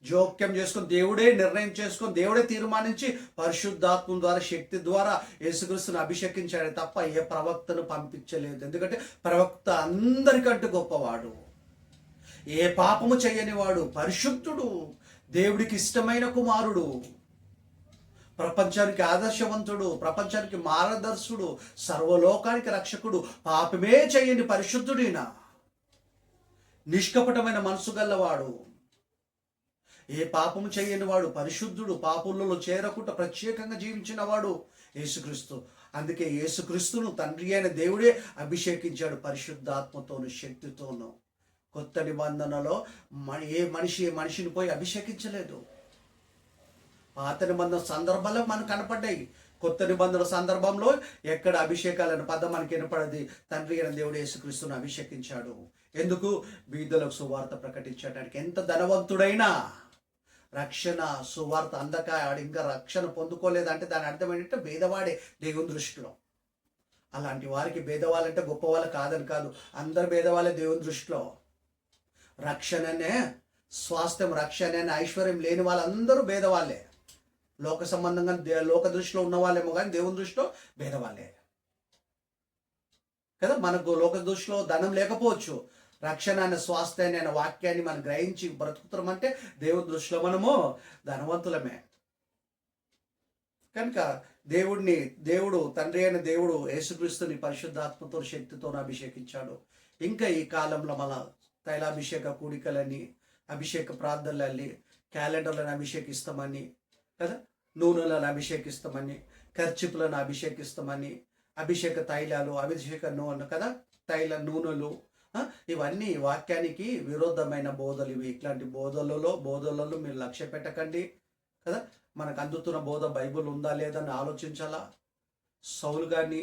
జోక్యం చేసుకొని, దేవుడే నిర్ణయం చేసుకొని, దేవుడే తీర్మానించి పరిశుద్ధాత్మ ద్వారా శక్తి ద్వారా యేసుక్రీస్తుని అభిషేకించాడు తప్ప ఏ ప్రవక్తను పంపించలేదు. ఎందుకంటే ప్రవక్త అందరికంటే గొప్పవాడు, ఏ పాపము చేయని వాడు, పరిశుద్ధుడు, దేవుడికి ఇష్టమైన కుమారుడు, ప్రపంచానికి ఆదర్శవంతుడు, ప్రపంచానికి మార్గదర్శుడు, సర్వలోకానికి రక్షకుడు, పాపమే చేయని పరిశుద్ధుడిన, నిష్కపటమైన మనసు గల్లవాడు, ఏ పాపము చేయని వాడు, పరిశుద్ధుడు, పాపులలో చేరకుండా ప్రత్యేకంగా జీవించిన వాడు యేసుక్రీస్తు. అందుకే యేసుక్రీస్తును తండ్రి అయిన దేవుడే అభిషేకించాడు పరిశుద్ధాత్మతోను శక్తితోను. కొత్త నిబంధనలో ఏ మనిషిని పోయి అభిషేకించలేదు. పాత నిబంధన సందర్భాల్లో మనకు కనపడ్డాయి. కొత్త నిబంధన సందర్భంలో ఎక్కడ అభిషేకాలను పదం మనకి వినపడది. తండ్రి అయిన దేవుడు యేసుక్రీస్తును అభిషేకించాడు. ఎందుకు? బీదలకు సువార్త ప్రకటించడానికి. ఎంత ధనవంతుడైనా రక్షణ సువార్త అందక ఇంకా రక్షణ పొందుకోలేదంటే దాని అర్థం ఏంటంటే భేదవాడే దేవుని దృష్టిలో. అలాంటి వారికి భేదవాళ్ళంటే గొప్పవాళ్ళు కాదని కాదు, అందరు భేదవాళ్ళే దేవుని దృష్టిలో. రక్షణనే స్వాస్థ్యం, రక్షణ ఐశ్వర్యం లేని వాళ్ళందరూ భేదవాళ్ళే. లోక సంబంధంగా లోక దృష్టిలో ఉన్న వాళ్ళేమో కానీ దేవుని దృష్టిలో భేదవాళ్ళే కదా. మనకు లోక దృష్టిలో ధనం లేకపోవచ్చు, రక్షణ అనే స్వాస్థ్యాన్ని అనే వాక్యాన్ని మనం గ్రహించి బ్రతుకుతామంటే దేవుని దృష్టిలో మనము ధనవంతులమే. కనుక దేవుడు తండ్రి అయిన దేవుడు యేసుక్రీస్తుని పరిశుద్ధాత్మతో శక్తితో అభిషేకించాడు. ఇంకా ఈ కాలంలో మన తైలాభిషేక కూడికలని, అభిషేక ప్రార్థనలని, క్యాలెండర్లను అభిషేకిస్తామని కదా, నూనెలను అభిషేకిస్తామని, కర్చిపులను అభిషేకిస్తామని, అభిషేక తైలాలు, అభిషేక నూనె కదా, తైల నూనెలు, ఇవన్నీ వాక్యానికి విరోధమైన బోధలు. ఇవి ఇట్లాంటి బోధలలో మీరు లక్ష్య పెట్టకండి కదా. మనకు అందుతున్న బోధ బైబుల్ ఉందా లేదని ఆలోచించాలా. సౌలు కానీ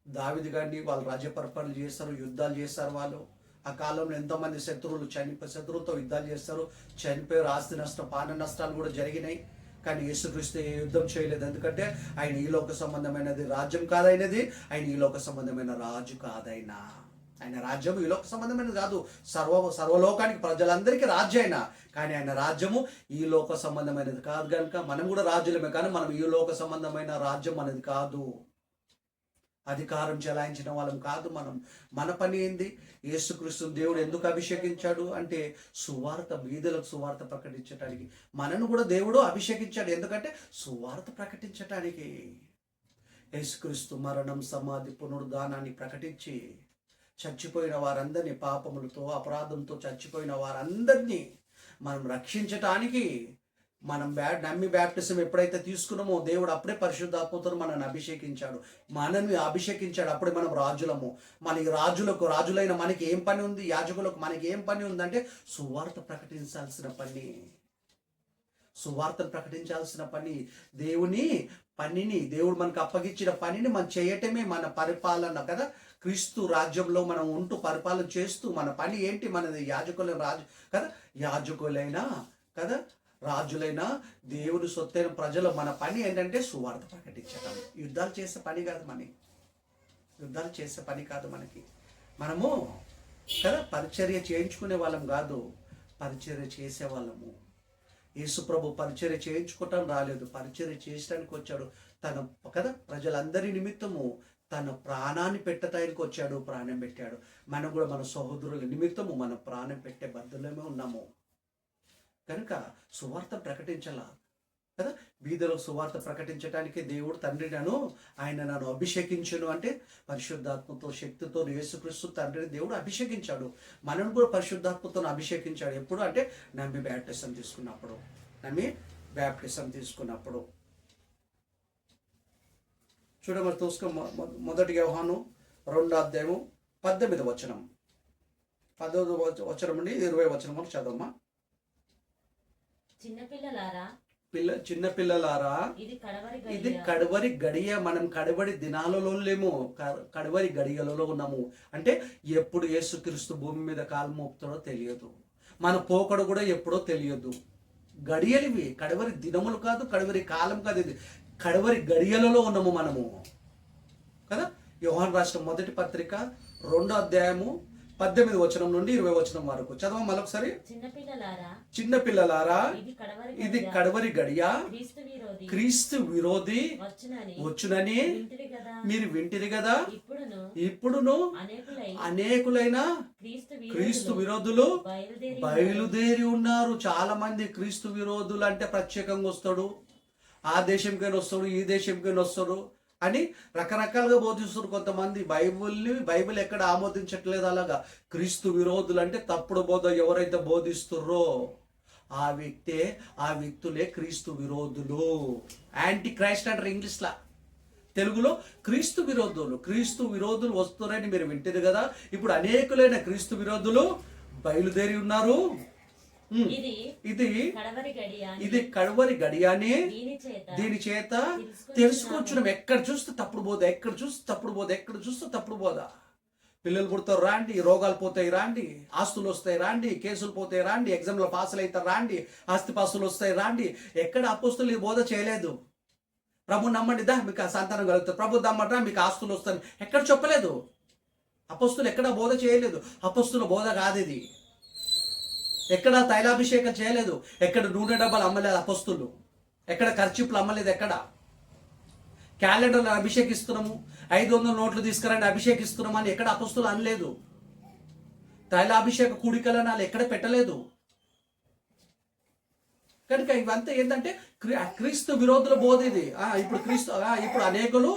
దావీదు కానీ వాళ్ళు రాజ్యపరిపాలన చేస్తారు, యుద్ధాలు చేస్తారు. వాళ్ళు ఆ కాలంలో ఎంతోమంది శత్రువులతో యుద్ధాలు చేస్తారు, చనిపోయారు, ఆస్తి నష్టం, పాన నష్టాలు కూడా జరిగినాయి. కానీ యేసుక్రీస్తు ఏ యుద్ధం చేయలేదు. ఎందుకంటే ఆయన ఈ లోక సంబంధమైనది రాజ్యం కాదైనది, ఆయన ఈ లోక సంబంధమైన రాజు కాదైనా. ఆయన రాజ్యం ఈ లోక సంబంధమైనది కాదు, సర్వలోకానికి ప్రజలందరికీ రాజ్యం అయినా. కానీ ఆయన రాజ్యము ఈ లోక సంబంధమైనది కాదు. కనుక మనం కూడా రాజ్యులమే, కానీ మనం ఈ లోక సంబంధమైన రాజ్యం అనేది కాదు, అధికారం చెలాయించిన వాళ్ళం కాదు. మన పని ఏంది? యేసుక్రీస్తుని దేవుడు ఎందుకు అభిషేకించాడు అంటే సువార్త, బీదలకు సువార్త ప్రకటించడానికి. మనను కూడా దేవుడు అభిషేకించాడు. ఎందుకంటే సువార్త ప్రకటించటానికి. యేసుక్రీస్తు మరణం, సమాధి, పునరుద్ధానాన్ని ప్రకటించి చచ్చిపోయిన వారందరినీ, పాపములతో అపరాధంతో చచ్చిపోయిన వారందరినీ మనం రక్షించటానికి మనం నమ్మి బ్యాప్టిజం ఎప్పుడైతే తీసుకున్నామో దేవుడు అప్పుడే పరిశుద్ధాత్మతో మనల్ని అభిషేకించాడు. మనల్ని అభిషేకించాడు, అప్పుడే మనం రాజులము. మనకి రాజులైన మనకి ఏం పని ఉంది? యాజకులకు మనకి ఏం పని ఉందంటే సువార్త ప్రకటించాల్సిన పని, సువార్తను ప్రకటించాల్సిన పని. దేవుడు మనకు అప్పగించిన పనిని మనం చేయటమే మన పరిపాలన కదా. క్రీస్తు రాజ్యంలో మనం ఉంటూ పరిపాలన చేస్తూ మన పని ఏంటి? మనది యాజకులైనా కదా, రాజులైన దేవుని సొత్తైన ప్రజలు మన పని ఏంటంటే సువార్త ప్రకటించడం. యుద్ధాలు చేసే పని కాదు మనకి. మనము కదా పరిచర్య చేయించుకునే వాళ్ళం కాదు, పరిచర్య చేసే వాళ్ళము. యేసుప్రభు పరిచర్య చేయించుకోవటం రాలేదు, పరిచర్య చేయడానికి వచ్చాడు. తన కదా ప్రజలందరి నిమిత్తము తన ప్రాణాన్ని పెట్టడానికి వచ్చాడు, ప్రాణం పెట్టాడు. మనం కూడా మన సహోదరుల నిమిత్తము మన ప్రాణం పెట్టే బద్దులమే ఉన్నాము. కనుక సువార్త ప్రకటించాల కదా. బీదలో సువార్త ప్రకటించడానికి దేవుడు తండ్రి నన్ను అభిషేకించను అంటే పరిశుద్ధాత్మతో శక్తితో యేసుక్రీస్తు తండ్రిని దేవుడు అభిషేకించాడు. మనను కూడా పరిశుద్ధాత్మతో అభిషేకించాడు. ఎప్పుడు అంటే నమ్మి బ్యాప్టిజం తీసుకున్నప్పుడు. చూడమని చూసుకో, మొదటి యోహాను 2:18 18 నుండి 20 వరకు చదవమ్మా. చిన్నపిల్లలారా, ఇది కడవరి గడియ. మనం కడవరి దినాలలో లేము, కడవరి గడియలలో ఉన్నాము. అంటే ఎప్పుడు యేసుక్రీస్తు భూమి మీద కాలు మోపుతాడో తెలియదు, మన పోకడు కూడా ఎప్పుడో తెలియదు. గడియలివి, కడవరి దినములు కాదు, కడవరి కాలం కాదు, ఇది కడవరి గడియలలో ఉన్నాము మనము కదా. యోహాను రాసిన మొదటి పత్రిక 2:18 నుండి 20 వరకు చదవ మరొకసారి. చిన్నపిల్లలారా, ఇది కడవరి గడియ, క్రీస్తు విరోధి వచ్చునని మీరు వింటిరి కదా. ఇప్పుడును అనేకులైన క్రీస్తు విరోధులు బయలుదేరి ఉన్నారు. చాలా మంది క్రీస్తు విరోధులు అంటే ప్రత్యేకంగా వస్తాడు, ఆ దేశంకైనా వస్తాడు, ఈ దేశంకైనా వస్తాడు అని రకరకాలుగా బోధిస్తారు కొంతమంది. బైబిల్ ఎక్కడ ఆమోదించట్లేదు అలాగా. క్రీస్తు విరోధులు అంటే తప్పుడు బోధ ఎవరైతే బోధిస్తుర్రో ఆ వ్యక్తులే క్రీస్తు విరోధులు. యాంటీ క్రైస్ట్ అంటారు ఇంగ్లీష్లా. తెలుగులో క్రీస్తు విరోధులు వస్తున్నారని మీరు వింటారు కదా. ఇప్పుడు అనేకులైన క్రీస్తు విరోధులు బయలుదేరి ఉన్నారు. ఇది కడవరి గడియాని దీని చేత తెలుసుకొచ్చున్నాం. ఎక్కడ చూస్తే తప్పుడు బోధ. పిల్లలు పుడతారు రాండి, రోగాలు పోతాయి రాండి, ఆస్తులు వస్తాయి రాండి, కేసులు పోతాయి రాండి, ఎగ్జామ్లో పాసులు అవుతారు రాండి, ఆస్తి పాసులు వస్తాయి రాండి. ఎక్కడ అపోస్తులు ఈ బోధ చేయలేదు. ప్రభు నమ్మండి దా మీకు సంతానం కలుగుతుంది, ప్రభు నమ్మండి మీకు ఆస్తులు వస్తాయి, ఎక్కడ చెప్పలేదు. అపోస్తులు ఎక్కడ బోధ చేయలేదు. అపోస్తుల బోధ కాదు ఇది. ఎక్కడ తైలాభిషేకం చేయలేదు, ఎక్కడ నూనె డబ్బాలు అమ్మలేదు అపోస్తులు, ఎక్కడ ఖర్చులు అమ్మలేదు, ఎక్కడ క్యాలెండర్లు అభిషేకిస్తున్నాము, 500 నోట్లు తీసుకురండి అభిషేకిస్తున్నాము అని ఎక్కడ అపోస్తులు అనలేదు. తైలాభిషేక కూడికలను వాళ్ళు ఎక్కడ పెట్టలేదు. కనుక ఇవంతా ఏంటంటే క్రీస్తు విరోధుల బోధ ఇది. ఇప్పుడు అనేకులు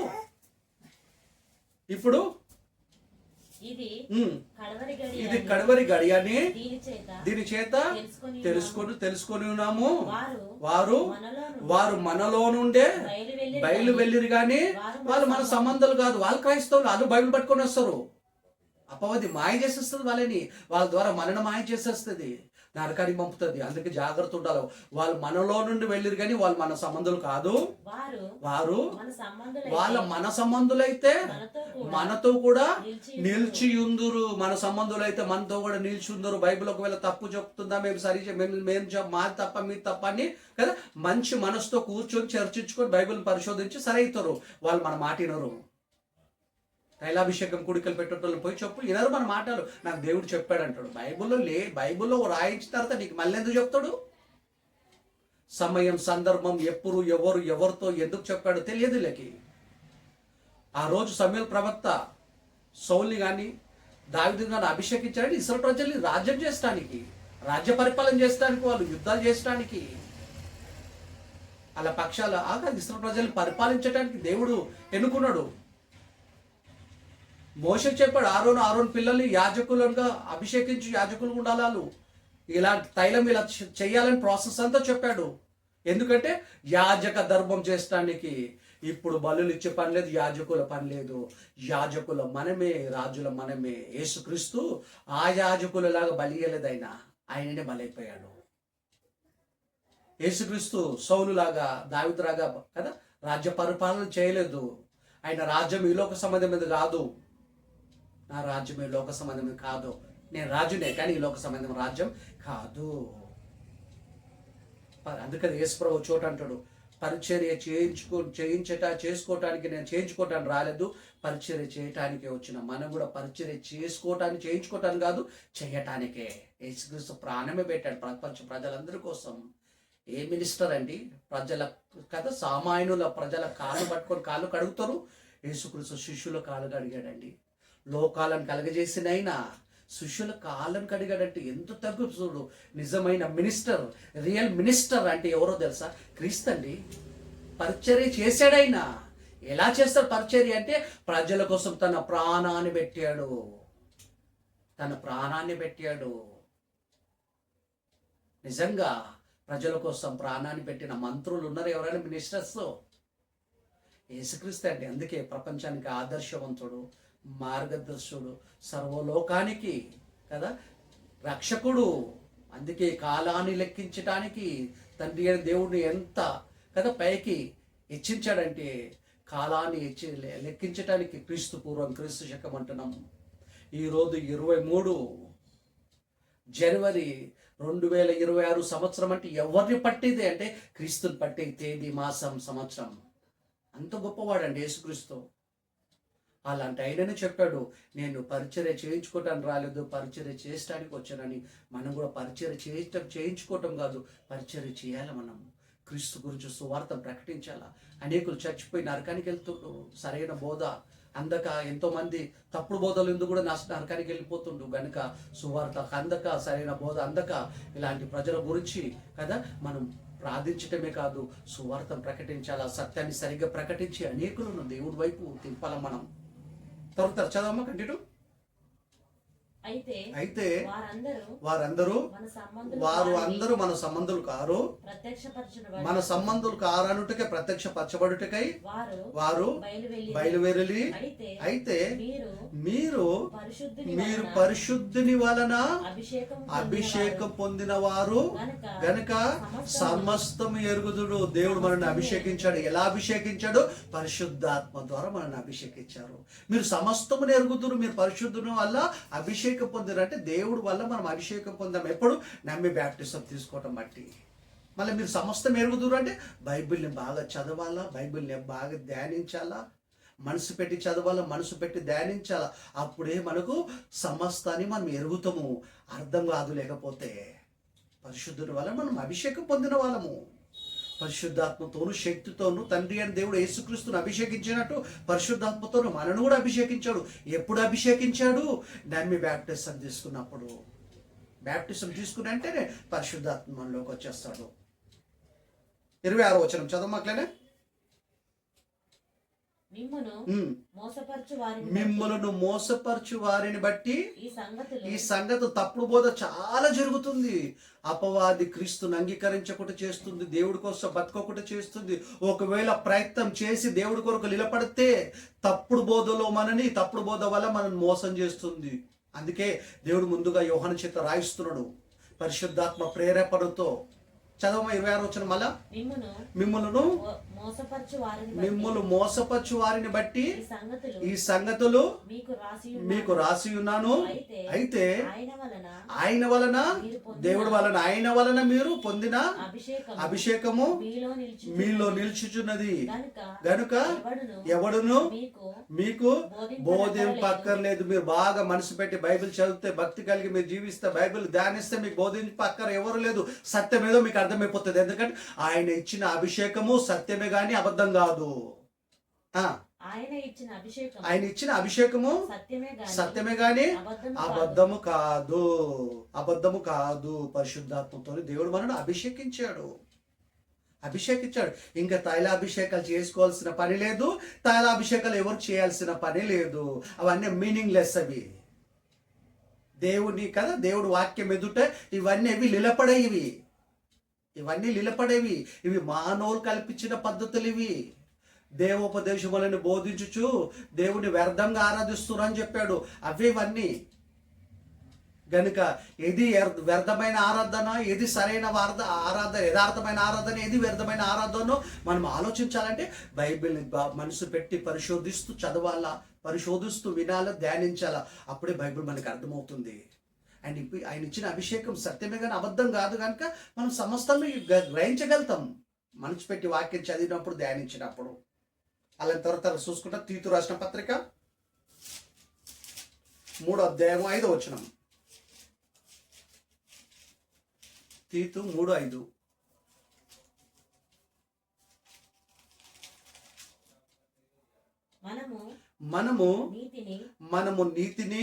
ఇది కడవరి గడియని దీని చేత తెలుసుకొని ఉన్నాము. వారు మనలో నుండే బయలు వెళ్ళిరు కానీ వాళ్ళు మన సంబంధాలు కాదు. వాళ్ళు క్రైస్తవులు, వాళ్ళు బైబిల్ పట్టుకొని వస్తారు. అపవాది మాయ చేసేస్తుంది వాళ్ళని, వాళ్ళ ద్వారా మనను మాయ చేసేస్తుంది, నరకానికి పంపుతుంది. అందుకే జాగ్రత్త ఉండాలి. వాళ్ళు మనలో నుండి వెళ్ళిరు కానీ వాళ్ళు మన సంబంధులు కాదు. వారు మన సంబంధులైతే మనతో కూడా నిలిచి ఉందురు. మన సంబంధులైతే మనతో కూడా నిలిచి ఉందరు. బైబిల్ ఒకవేళ తప్పు చెప్తుందా, మేము మాది తప్ప మీరు తప్ప అని కదా మంచి మనసుతో కూర్చొని చర్చించుకొని బైబిల్ పరిశోధించి సరైతారు. వాళ్ళు మన మాట వినరు. తైలాభిషేకం కుడికలు పెట్టేటోళ్ళు పోయి చెప్పు వినరు మన మాటలు. నాకు దేవుడు చెప్పాడు అంటాడు. బైబిల్లో రాయించిన తర్వాత నీకు మళ్ళీ ఎందుకు చెప్తాడు? సమయం, సందర్భం, ఎప్పుడు, ఎవరితో ఎందుకు చెప్పాడో తెలియదు వీళ్ళకి. ఆ రోజు సమూయేలు ప్రవక్త సౌల్ని కానీ దావీదుని కానీ అభిషేకించాడని ఇశ్రాయేలు ప్రజల్ని రాజ్యం చేయడానికి, రాజ్య పరిపాలన చేయడానికి, వాళ్ళు యుద్ధాలు చేయడానికి. అలా పక్షాల ఇస్రాయేల్ ప్రజల్ని పరిపాలించడానికి దేవుడు ఎన్నుకున్నాడు. మోషే చెప్పాడు, ఆరోన్ పిల్లల్ని యాజకులుగా అభిషేకించి యాజకులు ఉండాలి వాళ్ళు. ఇలా తైలం ఇలా చెయ్యాలని ప్రాసెస్ అంతా చెప్పాడు. ఎందుకంటే యాజక ధర్మం చేయడానికి ఇప్పుడు బలులు ఇచ్చే పని లేదు, యాజకుల పని లేదు. యాజకుల మనమే, రాజుల మనమే. యేసుక్రీస్తు ఆ యాజకులలాగా బలి ఇయ్యలేదు, ఆయననే బలైపోయాడు. యేసుక్రీస్తు సౌలులాగా, దావీదులాగా కదా రాజ్య పరిపాలన చేయలేదు. ఆయన రాజ్యం ఈ లోక సంబంధమైనది కాదు. నా రాజ్యం ఈ లోక సంబంధమైనది కాదు. నేను రాజునే, కానీ ఈ లోక సంబంధం రాజ్యం కాదు. అందుకని యేసుప్రభు చోట అంటాడు, పరిచర్య చేసుకోవటానికి నేను చేయించుకోవటానికి రాలేదు, పరిచర్య చేయటానికే వచ్చిన. మనం కూడా పరిచర్య చేయించుకోవటానికి కాదు, చేయటానికే. యేసుక్రీస్తు ప్రాణమే పెట్టాడు ప్రపంచ ప్రజలందరి కోసం. ఏ మినిస్టర్ అండి? ప్రజల కదా, సామాన్యుల ప్రజల కాళ్ళు పట్టుకొని కాళ్ళు కడుగుతారు. యేసుక్రీస్తు శిష్యుల కాళ్ళు కడిగాడండి. లోకాలను కలగజేసిన అయినా శిష్యుల కాళ్ళను కడిగాడంటే ఎంత తగ్గు చూడు. నిజమైన మినిస్టర్, రియల్ మినిస్టర్ అంటే ఎవరో తెలుసా? క్రీస్తు అండి. పరిచర్య చేశాడైనా. ఎలా చేస్తాడు పరిచర్య అంటే ప్రజల కోసం తన ప్రాణాన్ని పెట్టాడు. నిజంగా ప్రజల కోసం ప్రాణాన్ని పెట్టిన మంత్రులు ఉన్నారు ఎవరైనా మినిస్టర్స్? యేసుక్రీస్తు అండి. అందుకే ప్రపంచానికి ఆదర్శవంతుడు, మార్గదర్శుడు, సర్వలోకానికి కదా రక్షకుడు. అందుకే కాలాన్ని లెక్కించడానికి తండ్రి అయిన దేవుడిని ఎంత కదా పైకి హెచ్చించాడంటే, కాలాన్ని లెక్కించడానికి క్రీస్తు పూర్వం, క్రీస్తు శకం అంటున్నాము. ఈరోజు 23 జనవరి 2026 సంవత్సరం అంటే ఎవరిని పట్టేది అంటే క్రీస్తుని పట్టే తేదీ, మాసం, సంవత్సరం. అంత గొప్పవాడండి యేసుక్రీస్తు. అలాంటి ఆయననే చెప్పాడు, నేను పరిచర్య చేయించుకోవటానికి రాలేదు, పరిచర్య చేయడానికి వచ్చానని. మనం కూడా పరిచర్య చేయించుకోవటం కాదు, పరిచర్య చేయాలి. మనం క్రీస్తు గురించి సువార్త ప్రకటించాలా. అనేకులు చచ్చిపోయి నరకానికి వెళ్తుండ్రు, సరైన బోధ అందక. ఎంతోమంది తప్పుడు బోధలు ఎందుకు కూడా నరకానికి వెళ్ళిపోతుండ్రు గనుక, సువార్త అందక, సరైన బోధ అందక. ఇలాంటి ప్రజల గురించి కదా మనం ప్రార్థించటమే కాదు, సువార్తం ప్రకటించాలా. సత్యాన్ని సరిగ్గా ప్రకటించి అనేకులను దేవుడి వైపు తింపాల మనం. తర్వాత చదవమ్మా, కంటిన్యూ. అయితే వారందరూ మన సంబంధులు కారు, మన సంబంధులు కారనుటకే ప్రత్యక్షపరచబడుటకై వారు బయలువెరలి. అయితే మీరు పరిశుద్ధుని వలన అభిషేకం పొందిన వారు గనుక సమస్తము ఎరుగుదుడు. దేవుడు మనల్ని అభిషేకించాడు. ఎలా అభిషేకించాడు? పరిశుద్ధాత్మ ద్వారా మనల్ని అభిషేకించారు. మీరు సమస్తమును ఎరుగుదురు, మీరు పరిశుద్ధుని వల్ల అభిషేకం పొందారంటే దేవుడు వల్ల మనం అభిషేకం పొందాం. ఎప్పుడు? నమ్మి బ్యాప్టిజం తీసుకోవటం బట్టి. మళ్ళీ మీరు సమస్తం ఎరుగుదురు అంటే బైబిల్ని బాగా చదవాలా, బైబిల్ని బాగా ధ్యానించాలా, మనసు పెట్టి చదవాలా, మనసు పెట్టి ధ్యానించాలా. అప్పుడే మనకు సమస్తాన్ని మనం ఎరుగుతాము. అర్థం కాదు లేకపోతే. పరిశుద్ధుని వల్ల మనం అభిషేకం పొందిన వాళ్ళము. పరిశుద్ధాత్మతోను శక్తితోను తండ్రి అని దేవుడు యేసుక్రీస్తును అభిషేకించినట్టు పరిశుద్ధాత్మతోను మనను కూడా అభిషేకించాడు. ఎప్పుడు అభిషేకించాడు? నమ్మి బ్యాప్టిజం తీసుకున్నప్పుడు. బ్యాప్టిజం తీసుకుని అంటేనే పరిశుద్ధాత్మ మనలోకి వచ్చేస్తాడు. 26వ వచనం చదవమాట్లేనే. మిమ్ములను మోసపరచు వారిని బట్టి ఈ సంగతి తప్పుడు బోధ చాలా జరుగుతుంది. అపవాది క్రీస్తుని అంగీకరించకుండా చేస్తుంది, దేవుడి కోసం బతకకుండా చేస్తుంది. ఒకవేళ ప్రయత్నం చేసి దేవుడి కొరకు నిలబడితే తప్పుడు బోధలో తప్పుడు బోధ వల్ల మనల్ని మోసం చేస్తుంది. అందుకే దేవుడు ముందుగా యోహాను చేత రాయిస్తున్నాడు పరిశుద్ధాత్మ ప్రేరేపణతో. చదవమా 26వ వచనం మళ్ళా. మిమ్ములను మోసపరచు వారిని బట్టి ఈ సంగతులు మీకు రాసి ఉన్నాను. అయితే ఆయన వలన, దేవుడి వలన, ఆయన వలన మీరు పొందిన అభిషేకము మీలో నిల్చుచున్నది గనుక ఎవడును మీకు బోధింపక్కర్లేదు. మీరు బాగా మనసు పెట్టి బైబిల్ చదివితే, భక్తి కలిగి మీరు జీవిస్తే, బైబిల్ ధ్యానిస్తే మీకు బోధింపక్కర ఎవరు లేదు. సత్యం ఏదో మీకు అర్థమైపోతుంది. ఎందుకంటే ఆయన ఇచ్చిన అభిషేకము సత్యమే గాని అబద్ధం కాదు. ఆయన ఇచ్చిన అభిషేకము సత్యమే గాని అబద్ధము కాదు. పరిశుద్ధాత్మతో దేవుడు మనల్ని అభిషేకించాడు. అభిషేకించాడు. ఇంకా తైలాభిషేకాలు చేసుకోవాల్సిన పని లేదు, తైలాభిషేకాలు ఎవరు చేయాల్సిన పని లేదు. అవన్నీ మీనింగ్లెస్ అవి. దేవుని కదా, దేవుడు వాక్యం ఎదుట ఇవన్నీ నిలబడేవి. ఇవన్నీ నిలబడేవి. ఇవి మానవులు కల్పించిన పద్ధతులు. ఇవి దేవోపదేశములను బోధించుచు దేవుని వ్యర్థంగా ఆరాధిస్తున్నారని చెప్పాడు. ఇవన్నీ గనుక ఏది వ్యర్థమైన ఆరాధన, ఏది సరైన ఆరాధన, యథార్థమైన ఆరాధన, ఏది వ్యర్థమైన ఆరాధనో మనం ఆలోచించాలంటే బైబిల్ని మనసు పెట్టి పరిశోధిస్తూ చదవాలా, పరిశోధిస్తూ వినాలా, ధ్యానించాలా. అప్పుడే బైబిల్ మనకు అర్థమవుతుంది. అండ్ ఆయన ఇచ్చిన అభిషేకం సత్యమే కానీ అబద్ధం కాదు కనుక మనం సమస్తాన్ని గ్రహించగలుగుతాం మనసు పెట్టి వాక్యం చదివినప్పుడు, ధ్యానించినప్పుడు. అలా తర్వాత చూసుకుంటా తీతు రాసిన పత్రిక 3వ అధ్యాయం 5వ వచనం. తీతు 3:5. మనము నీతిని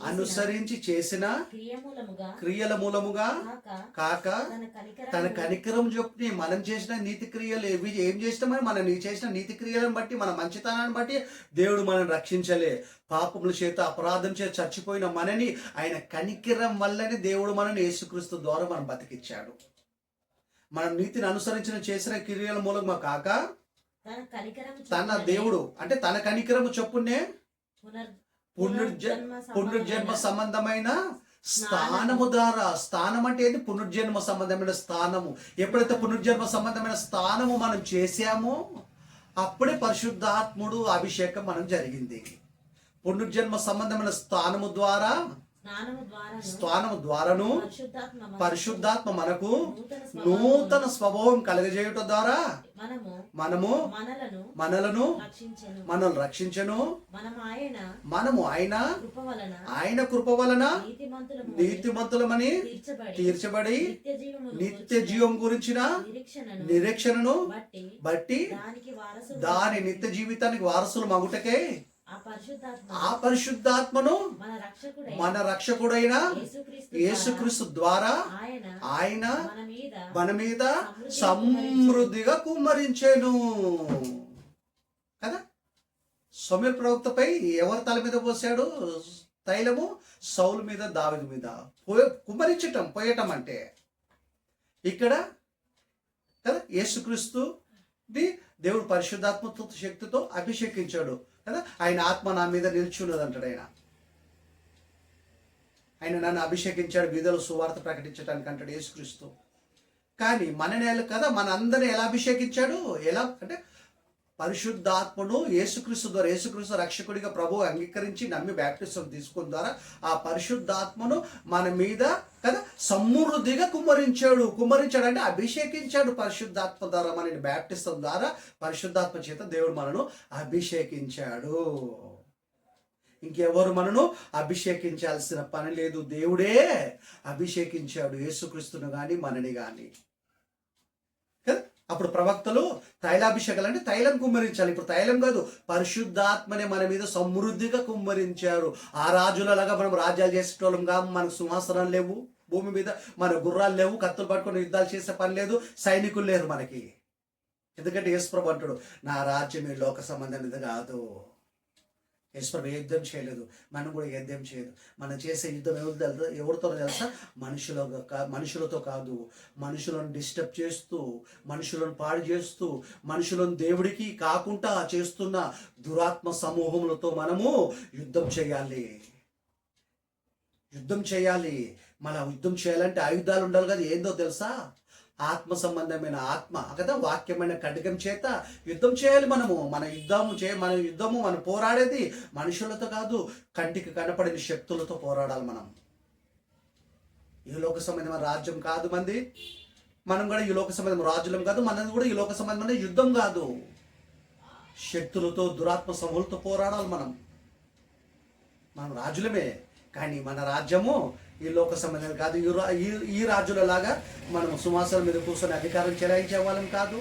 అనుసరించి చేసిన క్రియల మూలముగా కాక తన కనికరం చొప్పున మనం చేసిన నీతి క్రియలు ఏం చేసినామని మనం చేసిన నీతి క్రియలను బట్టి, మన మంచితనాన్ని బట్టి దేవుడు మనం రక్షించలే. పాపముల చేత, అపరాధం చేత చచ్చిపోయిన మనని ఆయన కనికరం వల్లనే దేవుడు మనని యేసుక్రీస్తు ద్వారా మనం బతికిచ్చాడు. మనం నీతిని అనుసరించిన చేసిన క్రియల మూలంగా కాక తన దేవుడు అంటే తన కనికరము చొప్పునే పునర్జన్మ సంబంధమైన స్థానము ద్వారా. స్థానం అంటే ఏంటి? పునర్జన్మ సంబంధమైన స్థానము. ఎప్పుడైతే పునర్జన్మ సంబంధమైన స్థానము మనం చేశామో అప్పుడే పరిశుద్ధాత్ముడు అభిషేకం మనం జరిగింది. పునర్జన్మ సంబంధమైన స్థానము ద్వారాను పరిశుద్ధాత్మ మనకు నూతన స్వభావం కలగజేయటం ద్వారా మనలను రక్షించను. మనము ఆయన కృప వలన నీతిమంతులమని తీర్చబడి నిత్య జీవం గురించిన నిరీక్షణను బట్టి దాని నిత్య జీవితానికి వారసులు మగుటకే ఆ పరిశుద్ధాత్మను మన రక్షకుడైన యేసుక్రీస్తు ద్వారా ఆయన మన మీద సమృద్ధిగా కుమ్మరించెను కదా. సమూయేలు ప్రవక్తపై ఎవరి తల మీద పోసాడు తైలము? సౌలు మీద, దావీదు మీద కుమ్మరించటం, పోయటం అంటే ఇక్కడ కదా యేసుక్రీస్తు దేవుడు పరిశుద్ధాత్మతో శక్తితో అభిషేకించాడు కదా. ఆయన ఆత్మ నా మీద నిల్చున్నది అంటాడు. ఆయన నన్ను అభిషేకించాడు బీదలు సువార్త ప్రకటించడానికి అంటాడు యేసుక్రీస్తు. కానీ మన నేల కదా మన అందరిని ఎలా అభిషేకించాడు? ఎలా అంటే పరిశుద్ధాత్మను యేసుక్రీస్తు ద్వారా, యేసుక్రీస్తు రక్షకుడిగా ప్రభువు అంగీకరించి నమ్మి బ్యాప్టిజం తీసుకున్న ద్వారా ఆ పరిశుద్ధాత్మను మన మీద కదా సమృద్ధిగా కుమ్మరించాడు అంటే అభిషేకించాడు పరిశుద్ధాత్మ ద్వారా. మనని బ్యాప్టిజం ద్వారా పరిశుద్ధాత్మ చేత దేవుడు మనను అభిషేకించాడు. ఇంకెవరు మనను అభిషేకించాల్సిన పని లేదు, దేవుడే అభిషేకించాడు యేసుక్రీస్తును కానీ మనని కానీ. అప్పుడు ప్రవక్తలు తైలాభిషేకాలు అంటే తైలం కుమ్మరించాలి. ఇప్పుడు తైలం కాదు, పరిశుద్ధాత్మనే మన మీద సమృద్ధిగా కుమ్మరించారు. ఆ రాజులలాగా మనం రాజ్యాలు చేసేటోళ్ళం కాదు. మనకు సింహాసనాలు లేవు భూమి మీద, మన గుర్రాలు లేవు, కత్తులు పట్టుకొని యుద్ధాలు చేసే పని లేదు, సైనికులు లేరు మనకి. ఎందుకంటే యేసుప్రభు అంటాడు, నా రాజ్యం ఈ లోక సంబంధమైనది కాదు. యేసుప్రభు యుద్ధం చేయలేదు, మనం కూడా యుద్ధం చేయదు. మనం చేసే యుద్ధం ఎవరితో తెలుసా? మనుషులతో కాదు. మనుషులను డిస్టర్బ్ చేస్తూ, మనుషులను పాడు చేస్తూ, మనుషులను దేవుడికి కాకుండా చేస్తున్న దురాత్మ సమూహములతో మనము యుద్ధం చేయాలి. మన యుద్ధం చేయాలంటే ఆయుధాలు ఉండాలి కదా. ఏందో తెలుసా? ఆత్మ సంబంధమైన ఆత్మ కదా, వాక్యమైన ఖడ్గం చేత యుద్ధం చేయాలి. మన యుద్ధము మనం పోరాడేది మనుషులతో కాదు, కంటికి కనపడని శక్తులతో పోరాడాలి. మనం ఈ లోక సంబంధమైన రాజ్యం కాదు మంది, మనం కూడా ఈ లోక సంబంధమైన రాజులం కాదు, మనది కూడా ఈ లోక సంబంధమైన యుద్ధం కాదు. శక్తులతో, దురాత్మ సమూహలతో పోరాడాలి. మనం రాజులమే, కానీ మన రాజ్యము ఈ లోక సంబంధం కాదు. ఈ రాజులలాగా మనం సింహాసనం మీద కూర్చొని అధికారం చెలాయించే వాళ్ళం కాదు,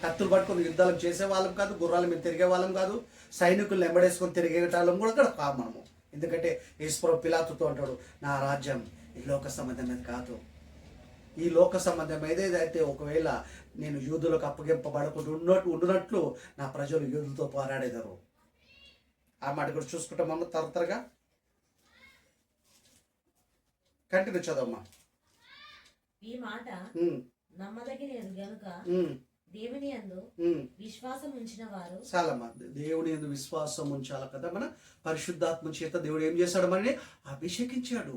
కత్తులు పట్టుకొని యుద్ధాలు చేసే వాళ్ళం కాదు, గుర్రాల మీద తిరిగే వాళ్ళం కాదు, సైనికులను ఎంబడేసుకొని తిరిగే వాళ్ళం కూడా కాదు మనము. ఎందుకంటే యేసుప్రభు పిలాతుతో అంటాడు, నా రాజ్యం ఈ లోక సంబంధం మీద కాదు. ఈ లోక సంబంధం ఏదేదైతే ఒకవేళ నేను యూదులకు అప్పగింపబడకుండా ఉండునట్లు నా ప్రజలు యూదులతో పోరాడేదారు. ఆ మాట కూడా చూసుకుంటాం మనం త్వరగా. కంటిన్యూ చదవమ్మా. ఈ మాట నమ్మదగినది గనుక దేవుని యందు విశ్వాసం ఉంచిన వారు చాలా మంది దేవుని యందు విశ్వాసం ఉంచాలి కదా. మన పరిశుద్ధాత్మ చేత దేవుడు ఏం చేశాడు, మనని అభిషేకించాడు.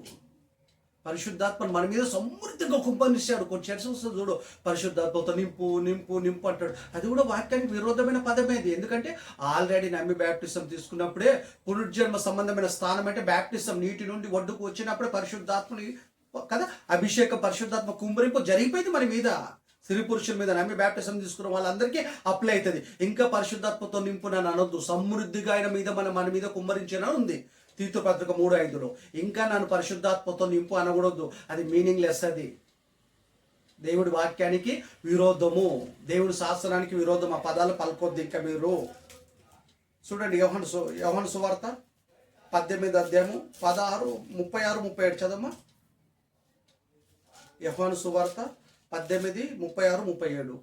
పరిశుద్ధాత్మను మన మీద సమృద్ధిగా కుప్పనిస్తాడు. కొన్ని చర్చ చూడు, పరిశుద్ధాత్మతో నింపు నింపు నింపు అంటాడు. అది కూడా వాక్యానికి విరోధమైన పదమేది. ఎందుకంటే ఆల్రెడీ నమ్మి బ్యాప్టిజం తీసుకున్నప్పుడే పునర్జన్మ సంబంధమైన స్థానం అంటే బ్యాప్టిజం, నీటి నుండి ఒడ్డుకు వచ్చినప్పుడే పరిశుద్ధాత్మని కదా అభిషేకం, పరిశుద్ధాత్మ కుమ్మరింపు జరిగిపోయింది మన మీద. స్త్రీ పురుషుల మీద నమ్మి బ్యాప్టిజం తీసుకున్న వాళ్ళందరికీ అప్లై అవుతుంది. ఇంకా పరిశుద్ధాత్మతో నింపు నన్ను అనొద్దు, సమృద్ధిగా ఆయన మీద మన మీద కుమ్మరించిన ఉంది తీతు పత్రిక 3:5. ఇంకా నన్ను పరిశుద్ధాత్మతో నింపు అనకూడదు, అది మీనింగ్లెస్. అది దేవుడి వాక్యానికి విరోధము, దేవుడి శాస్త్రానికి విరోధం. ఆ పదాలు పలుకొద్దు ఇంకా మీరు. చూడండి యోహాను సువార్త 18:16-36-37 చదమ్మా. యోహాను సువార్త 18:36-37.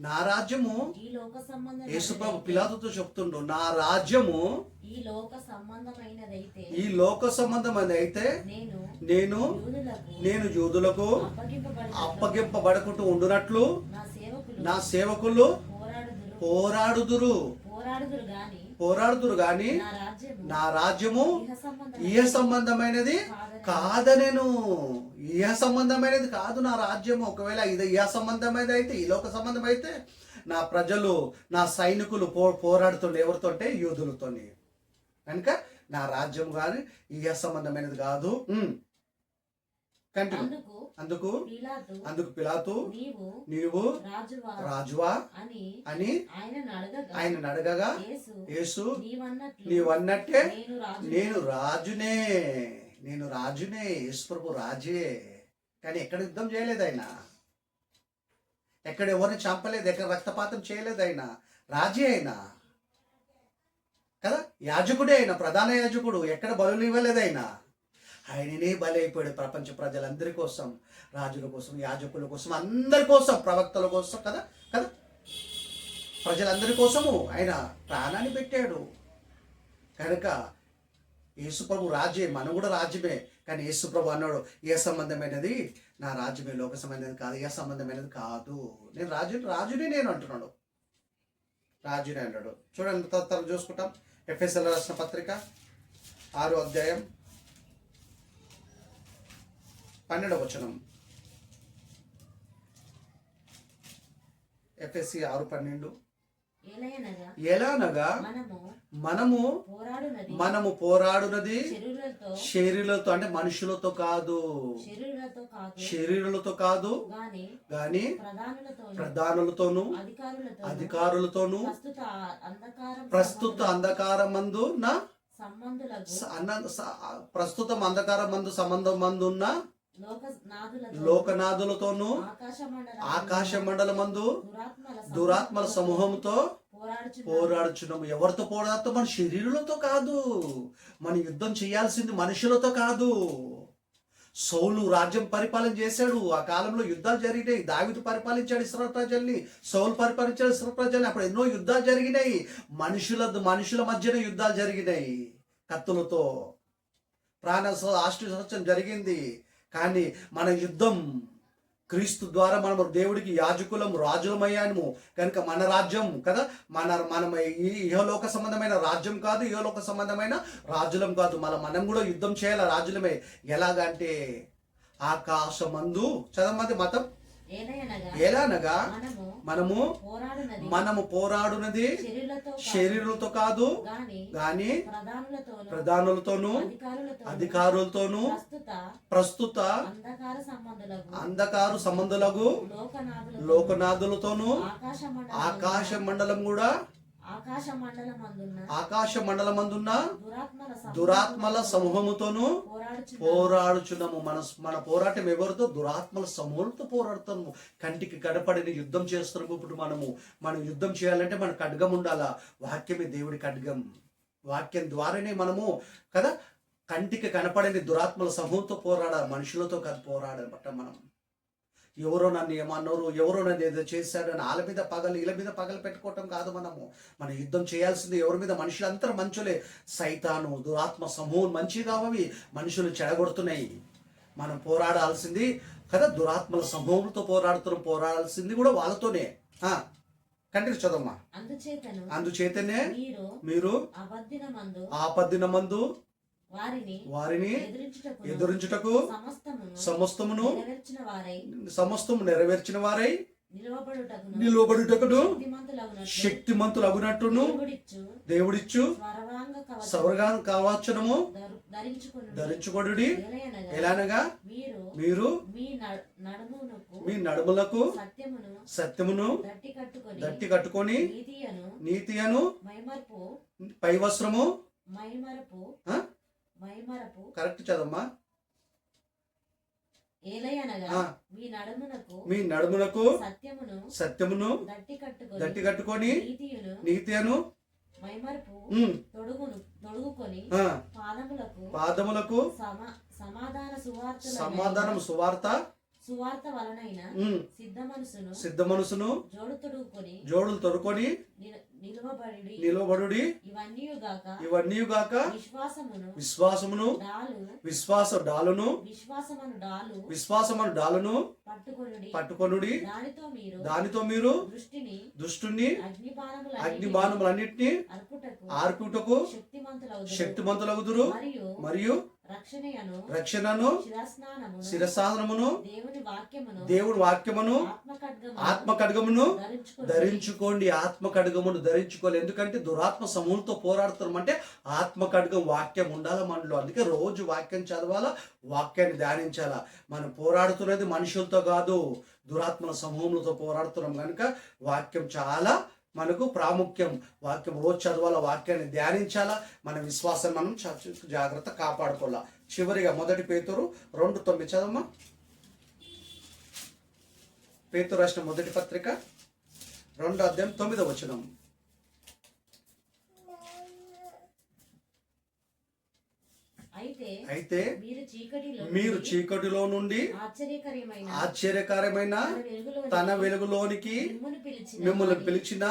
నా రాజ్యము యేసుప్రభు పిలాతుతో చెప్తుండు, నా రాజ్యము ఈ లోక సంబంధమైనదైతే నేను యూదులకు అప్పగింపబడకుండా ఉండునట్లు నా సేవకులు పోరాడుదురు గాని నా రాజ్యము ఇహ సంబంధమైనది కాదనేను. ఇహ సంబంధమైనది కాదు నా రాజ్యము. ఒకవేళ ఇది ఇహ సంబంధమైనది అయితే, ఈ లోక సంబంధం అయితే నా ప్రజలు, నా సైనికులు పోరాడుతుండే ఎవరితో అంటే యూదులతోని. కనుక నా రాజ్యం కానీ ఇహ సంబంధమైనది కాదు. అందుకు పిలాతు నీవు రాజువా అని ఆయన అడగగా యేసు నీవన్నట్టే నేను రాజునే. యేసు ప్రభు రాజే. కానీ ఎక్కడ యుద్ధం చేయలేదు ఆయన, ఎక్కడ ఎవరిని చంపలేదు, ఎక్కడ రక్తపాతం చేయలేదు. ఆయన రాజే అయినా కదా, యాజకుడే అయినా, ప్రధాన యాజకుడు. ఎక్కడ బలులు ఇవ్వలేదు ఆయననే బలి అయిపోయాడు. ప్రపంచ ప్రజలందరి కోసం, రాజుల కోసం, యాజకుల కోసం, అందరి కోసం, ప్రవక్తల కోసం కదా కదా ప్రజలందరి కోసము ఆయన ప్రాణాన్ని పెట్టాడు. కనుక యేసుప్రభు రాజే, మనం కూడా రాజ్యమే. కానీ యేసుప్రభు అన్నాడు, ఏ సంబంధమైనది నా రాజ్యమే, లోక సంబంధమైనది కాదు, ఏ సంబంధమైనది కాదు. నేను రాజునే నేను అంటున్నాడు, రాజునే అన్నాడు. చూడండి తర్వాత చూసుకుంటాం. ఎఫెసీయులకు రాసిన పత్రిక 6:12 ఎఫెసీ 6:12 ఎలానగా మనము పోరాడునది శరీరులతో అంటే మనుషులతో కాదు, శరీరులతో కాదు గాని ప్రధానులతోను అధికారులతోను ప్రస్తుత అంధకారమందున్న సంబంధమందున్న లోకనాథులతోను ఆకాశ మండలమందు దురాత్మల సమూహంతో పోరాడుచున్నాము. ఎవరితో పోరాడుతాం? మన శరీరులతో కాదు. మన యుద్ధం చేయాల్సింది మనుషులతో కాదు. సౌలు రాజ్యం పరిపాలన చేశాడు. ఆ కాలంలో యుద్ధాలు జరిగినాయి. దావీదు పరిపాలించాడు ఇశ్రాయేలు ప్రజల్ని, సౌలు పరిపాలించాడు ఇశ్రాయేలు ప్రజల్ని. అప్పుడు ఎన్నో యుద్ధాలు జరిగినాయి. మనుషుల మధ్యన యుద్ధాలు జరిగినాయి. కత్తులతో ఆష్ట్రం జరిగింది. కానీ మన యుద్ధం క్రీస్తు ద్వారా మనం దేవుడికి యాజకులం, రాజులమయ్యాము. కనుక మన రాజ్యం కదా, మనం ఈ ఇహలోక సంబంధమైన రాజ్యం కాదు, ఇహలోక సంబంధమైన రాజులం కాదు. మనం కూడా యుద్ధం చేయాలి, రాజులమే. ఎలాగంటే ఆకాశమందు చదవమంది మతం ఎలానగా మనము పోరాడునది శరీరులతో కాదు గాని ప్రధానులతోనూ అధికారులతోనూ ప్రస్తుత అంధకారు సంబంధులకు లోకనాథులతోనూ ఆకాశ మండలం కూడా ఆకాశ మండలమందున్న దురాత్మల సమూహముతోనూ పోరాడుచున్నాము. మన పోరాటం ఎవరితో? దురాత్మల సమూహంతో పోరాడుతాము. కంటికి కనపడిన యుద్ధం చేస్తున్నాము. ఇప్పుడు మనం యుద్ధం చేయాలంటే మన ఖడ్గం ఉండాలా. వాక్యమే దేవుడి ఖడ్గం. వాక్యం ద్వారానే మనము కదా కంటికి కనపడని దురాత్మల సమూహంతో పోరాడాలి, మనుషులతో కాదు పోరాడబట్ట మనం. ఎవరో నన్ను ఏమన్నారు, ఎవరో నన్ను ఏదో చేశాడు అని వాళ్ళ మీద పగలు వీళ్ళ మీద పగలు పెట్టుకోవటం కాదు. మన యుద్ధం చేయాల్సింది ఎవరి మీద? మనుషులంతా మంచులే. సైతాను దురాత్మ సమూహం మంచి కావవి, మనుషులు చెడగొడుతున్నాయి. మనం పోరాడాల్సింది కదా దురాత్మల సమూహంతో పోరాడాల్సింది కూడా వాళ్ళతోనే. కంటిన్యూ చదవమ్మా. అందుచేతనే మీరు ఆపద్దినమందు వారిని ఎదురించుటకు సమస్తము నెరవేర్చిన వారై నిలవబడుటకును శక్తిమంతులగునట్టును దేవుడిచ్చు సర్వాంగ కవచము ధరించుకొనుడి. ఎలానగా మీరు మీ నడుములకు సత్యమును దట్టి కట్టుకొని నీతియను పై వస్త్రము కరెక్ట్ చదమ్మా. మీ నడుమునకు సత్యమును దట్టి కట్టుకొని నీతియను పాదములకు సమాధానం సువార్త వలనైన సిద్ధ మనసును జోడులు తొడుకొని నిలవబడుడి. ఇవన్నీ గాక విశ్వాసమును విశ్వాసమును డాలును పట్టుకొనుడి. దానితో మీరు దుష్టుని అగ్నిబాణములన్నిటినీ ఆర్పుటకు శక్తిమంతులగుదురు. మరియు రక్షణను శిరస్నానమును దేవుని వాక్యమును ఆత్మ ఖడ్గమును ధరించుకోండి. ఆత్మ ఖడ్గమును ధరించుకోవాలి. ఎందుకంటే దురాత్మ సమూహంతో పోరాడుతున్నాం అంటే ఆత్మ ఖడ్గం వాక్యం ఉండాలి మనలో. అందుకే రోజు వాక్యం చదవాలా, వాక్యాన్ని ధ్యానించాలా. మనం పోరాడుతున్నది మనుషులతో కాదు, దురాత్మల సమూహంతో పోరాడుతున్నాం కనుక వాక్యం చాలా మనకు ప్రాముఖ్యం. వాక్యం రోజు చదవాలా, వాక్యాన్ని ధ్యానించాలా, మన విశ్వాసాన్ని మనం జాగ్రత్త కాపాడుకోవాలా. చివరిగా 1 పేతురు 2:9 చదవమ్మా. పేతురు రాసిన మొదటి పత్రిక 2:9. అయితే మీరు చీకటిలో నుండి ఆశ్చర్యకరమైన తన వెలుగులోనికి మిమ్మల్ని పిలిచిన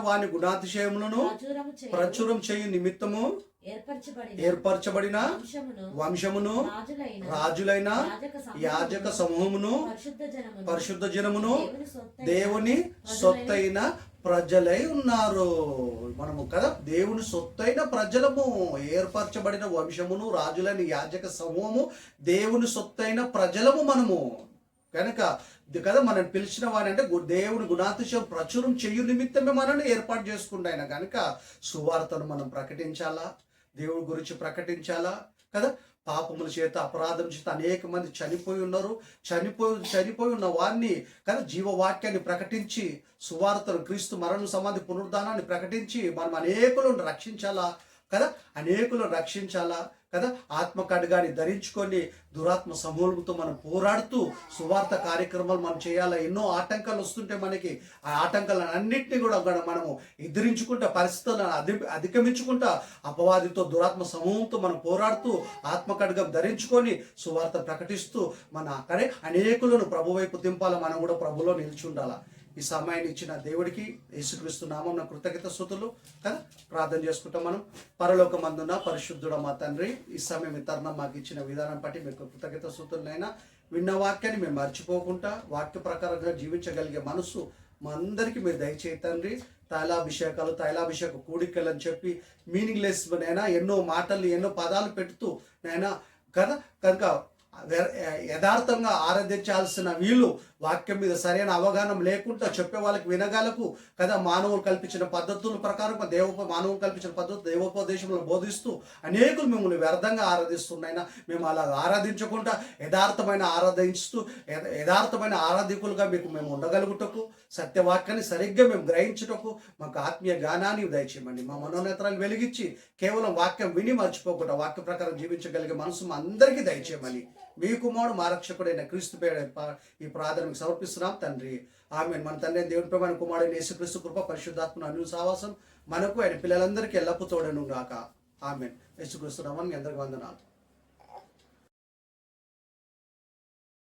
వాని గుణాతిశయములను ప్రచురం చేయు నిమిత్తము ఏర్పరచబడిన వంశమును రాజులైన యాజక సమూహమును పరిశుద్ధ జనమును దేవుని సొత్తైన ప్రజలై ఉన్నారు. మనము కదా దేవుని సొత్తైన ప్రజలము, ఏర్పరచబడిన వంశమును రాజులైన యాజక సమూహము దేవుని సొత్తైన ప్రజలము మనము కనుక కదా. మనం పిలిచిన వారి అంటే దేవుని గుణాతిశయం ప్రచురం చేయు నిమిత్తమే మనల్ని ఏర్పాటు చేసుకుంటాయన కనుక సువార్తను మనం ప్రకటించాలా, దేవుడి గురించి ప్రకటించాలా కదా. పాపముల చేత అపరాధం చేత అనేక మంది చనిపోయి ఉన్నారు. చనిపోయి ఉన్న వారిని కదా జీవవాక్యాన్ని ప్రకటించి సువార్తను, క్రీస్తు మరణ సమాధి పునరుద్ధానాన్ని ప్రకటించి మనం అనేకులను రక్షించాలా కదా. అనేకులను రక్షించాలా కదా. ఆత్మ ఖడ్గాన్ని ధరించుకొని దురాత్మ సమూహంతో మనం పోరాడుతూ సువార్త కార్యక్రమాలు మనం చేయాలా. ఎన్నో ఆటంకాలు వస్తుంటే మనకి ఆ ఆటంకాలను అన్నింటినీ కూడా మనము ఎదిరించుకుంటా, పరిస్థితులను అధిగమించుకుంటా అపవాదితో దురాత్మ సమూహంతో మనం పోరాడుతూ ఆత్మ ఖడ్గం ధరించుకొని సువార్త ప్రకటిస్తూ మన అక్కడే అనేకులను ప్రభు వైపు తింపాల. మనం కూడా ప్రభులో నిలిచి ఉండాలా. ఈ సమయాన్ని ఇచ్చిన దేవుడికి యేసుక్రీస్తు నామం నా కృతజ్ఞత స్తుతులు కదా. ప్రార్థన చేసుకుంటాం మనం. పరలోకమందున పరిశుద్ధుడ మా తండ్రి, ఈ సమయం ఈ తరుణం మాకు ఇచ్చిన విధానం బట్టి మీకు కృతజ్ఞత స్తుతులైనా. విన్న వాక్యాన్ని మేము మర్చిపోకుండా వాక్య ప్రకారంగా జీవించగలిగే మనసు మా అందరికీ మీరు దయచేయండి. తైలాభిషేక కూడికలు అని చెప్పి మీనింగ్లెస్ నైనా ఎన్నో మాటలు ఎన్నో పదాలు పెడుతూ నైనా కదా కనుక యథార్థంగా ఆరాధించాల్సిన వీళ్ళు వాక్యం మీద సరైన అవగాహన లేకుండా చెప్పే వాళ్ళకి వినగాలకు కదా మానవులు కల్పించిన పద్ధతుల ప్రకారం మానవులు కల్పించిన పద్ధతులు దేవోపదేశంలో బోధిస్తూ అనేకులు మిమ్మల్ని వ్యర్థంగా ఆరాధిస్తున్నాయినా మేము అలా ఆరాధించకుండా యథార్థమైన ఆరాధికులుగా మేము ఉండగలుగుటకు, సత్యవాక్యాన్ని సరిగ్గా మేము గ్రహించుటకు మాకు ఆత్మీయ జ్ఞానాన్ని దయచేయమండి. మా మనోనేత్రాలు వెలిగించి కేవలం వాక్యం విని మర్చిపోకుండా వాక్య ప్రకారం జీవించగలిగే మనసు మా అందరికీ దయచేయమని మీ కుమారుడు మా రక్షకుడైన క్రీస్తు పేరు ఈ ప్రార్థనకు సమర్పిస్తున్నాం తండ్రి. ఆమేన్. మన తండ్రి దేవుని ప్రేమ కుమారుడైన యేసుక్రీస్తు కృప పరిశుద్ధాత్మ అన్యోన్య సహవాసం మనకు ఆయన పిల్లలందరికీ ఎల్లప్పుడూ తోడను గాక. ఆమెన్. యేసుక్రీస్తు నామమున మీ అందరికి వందనాలు.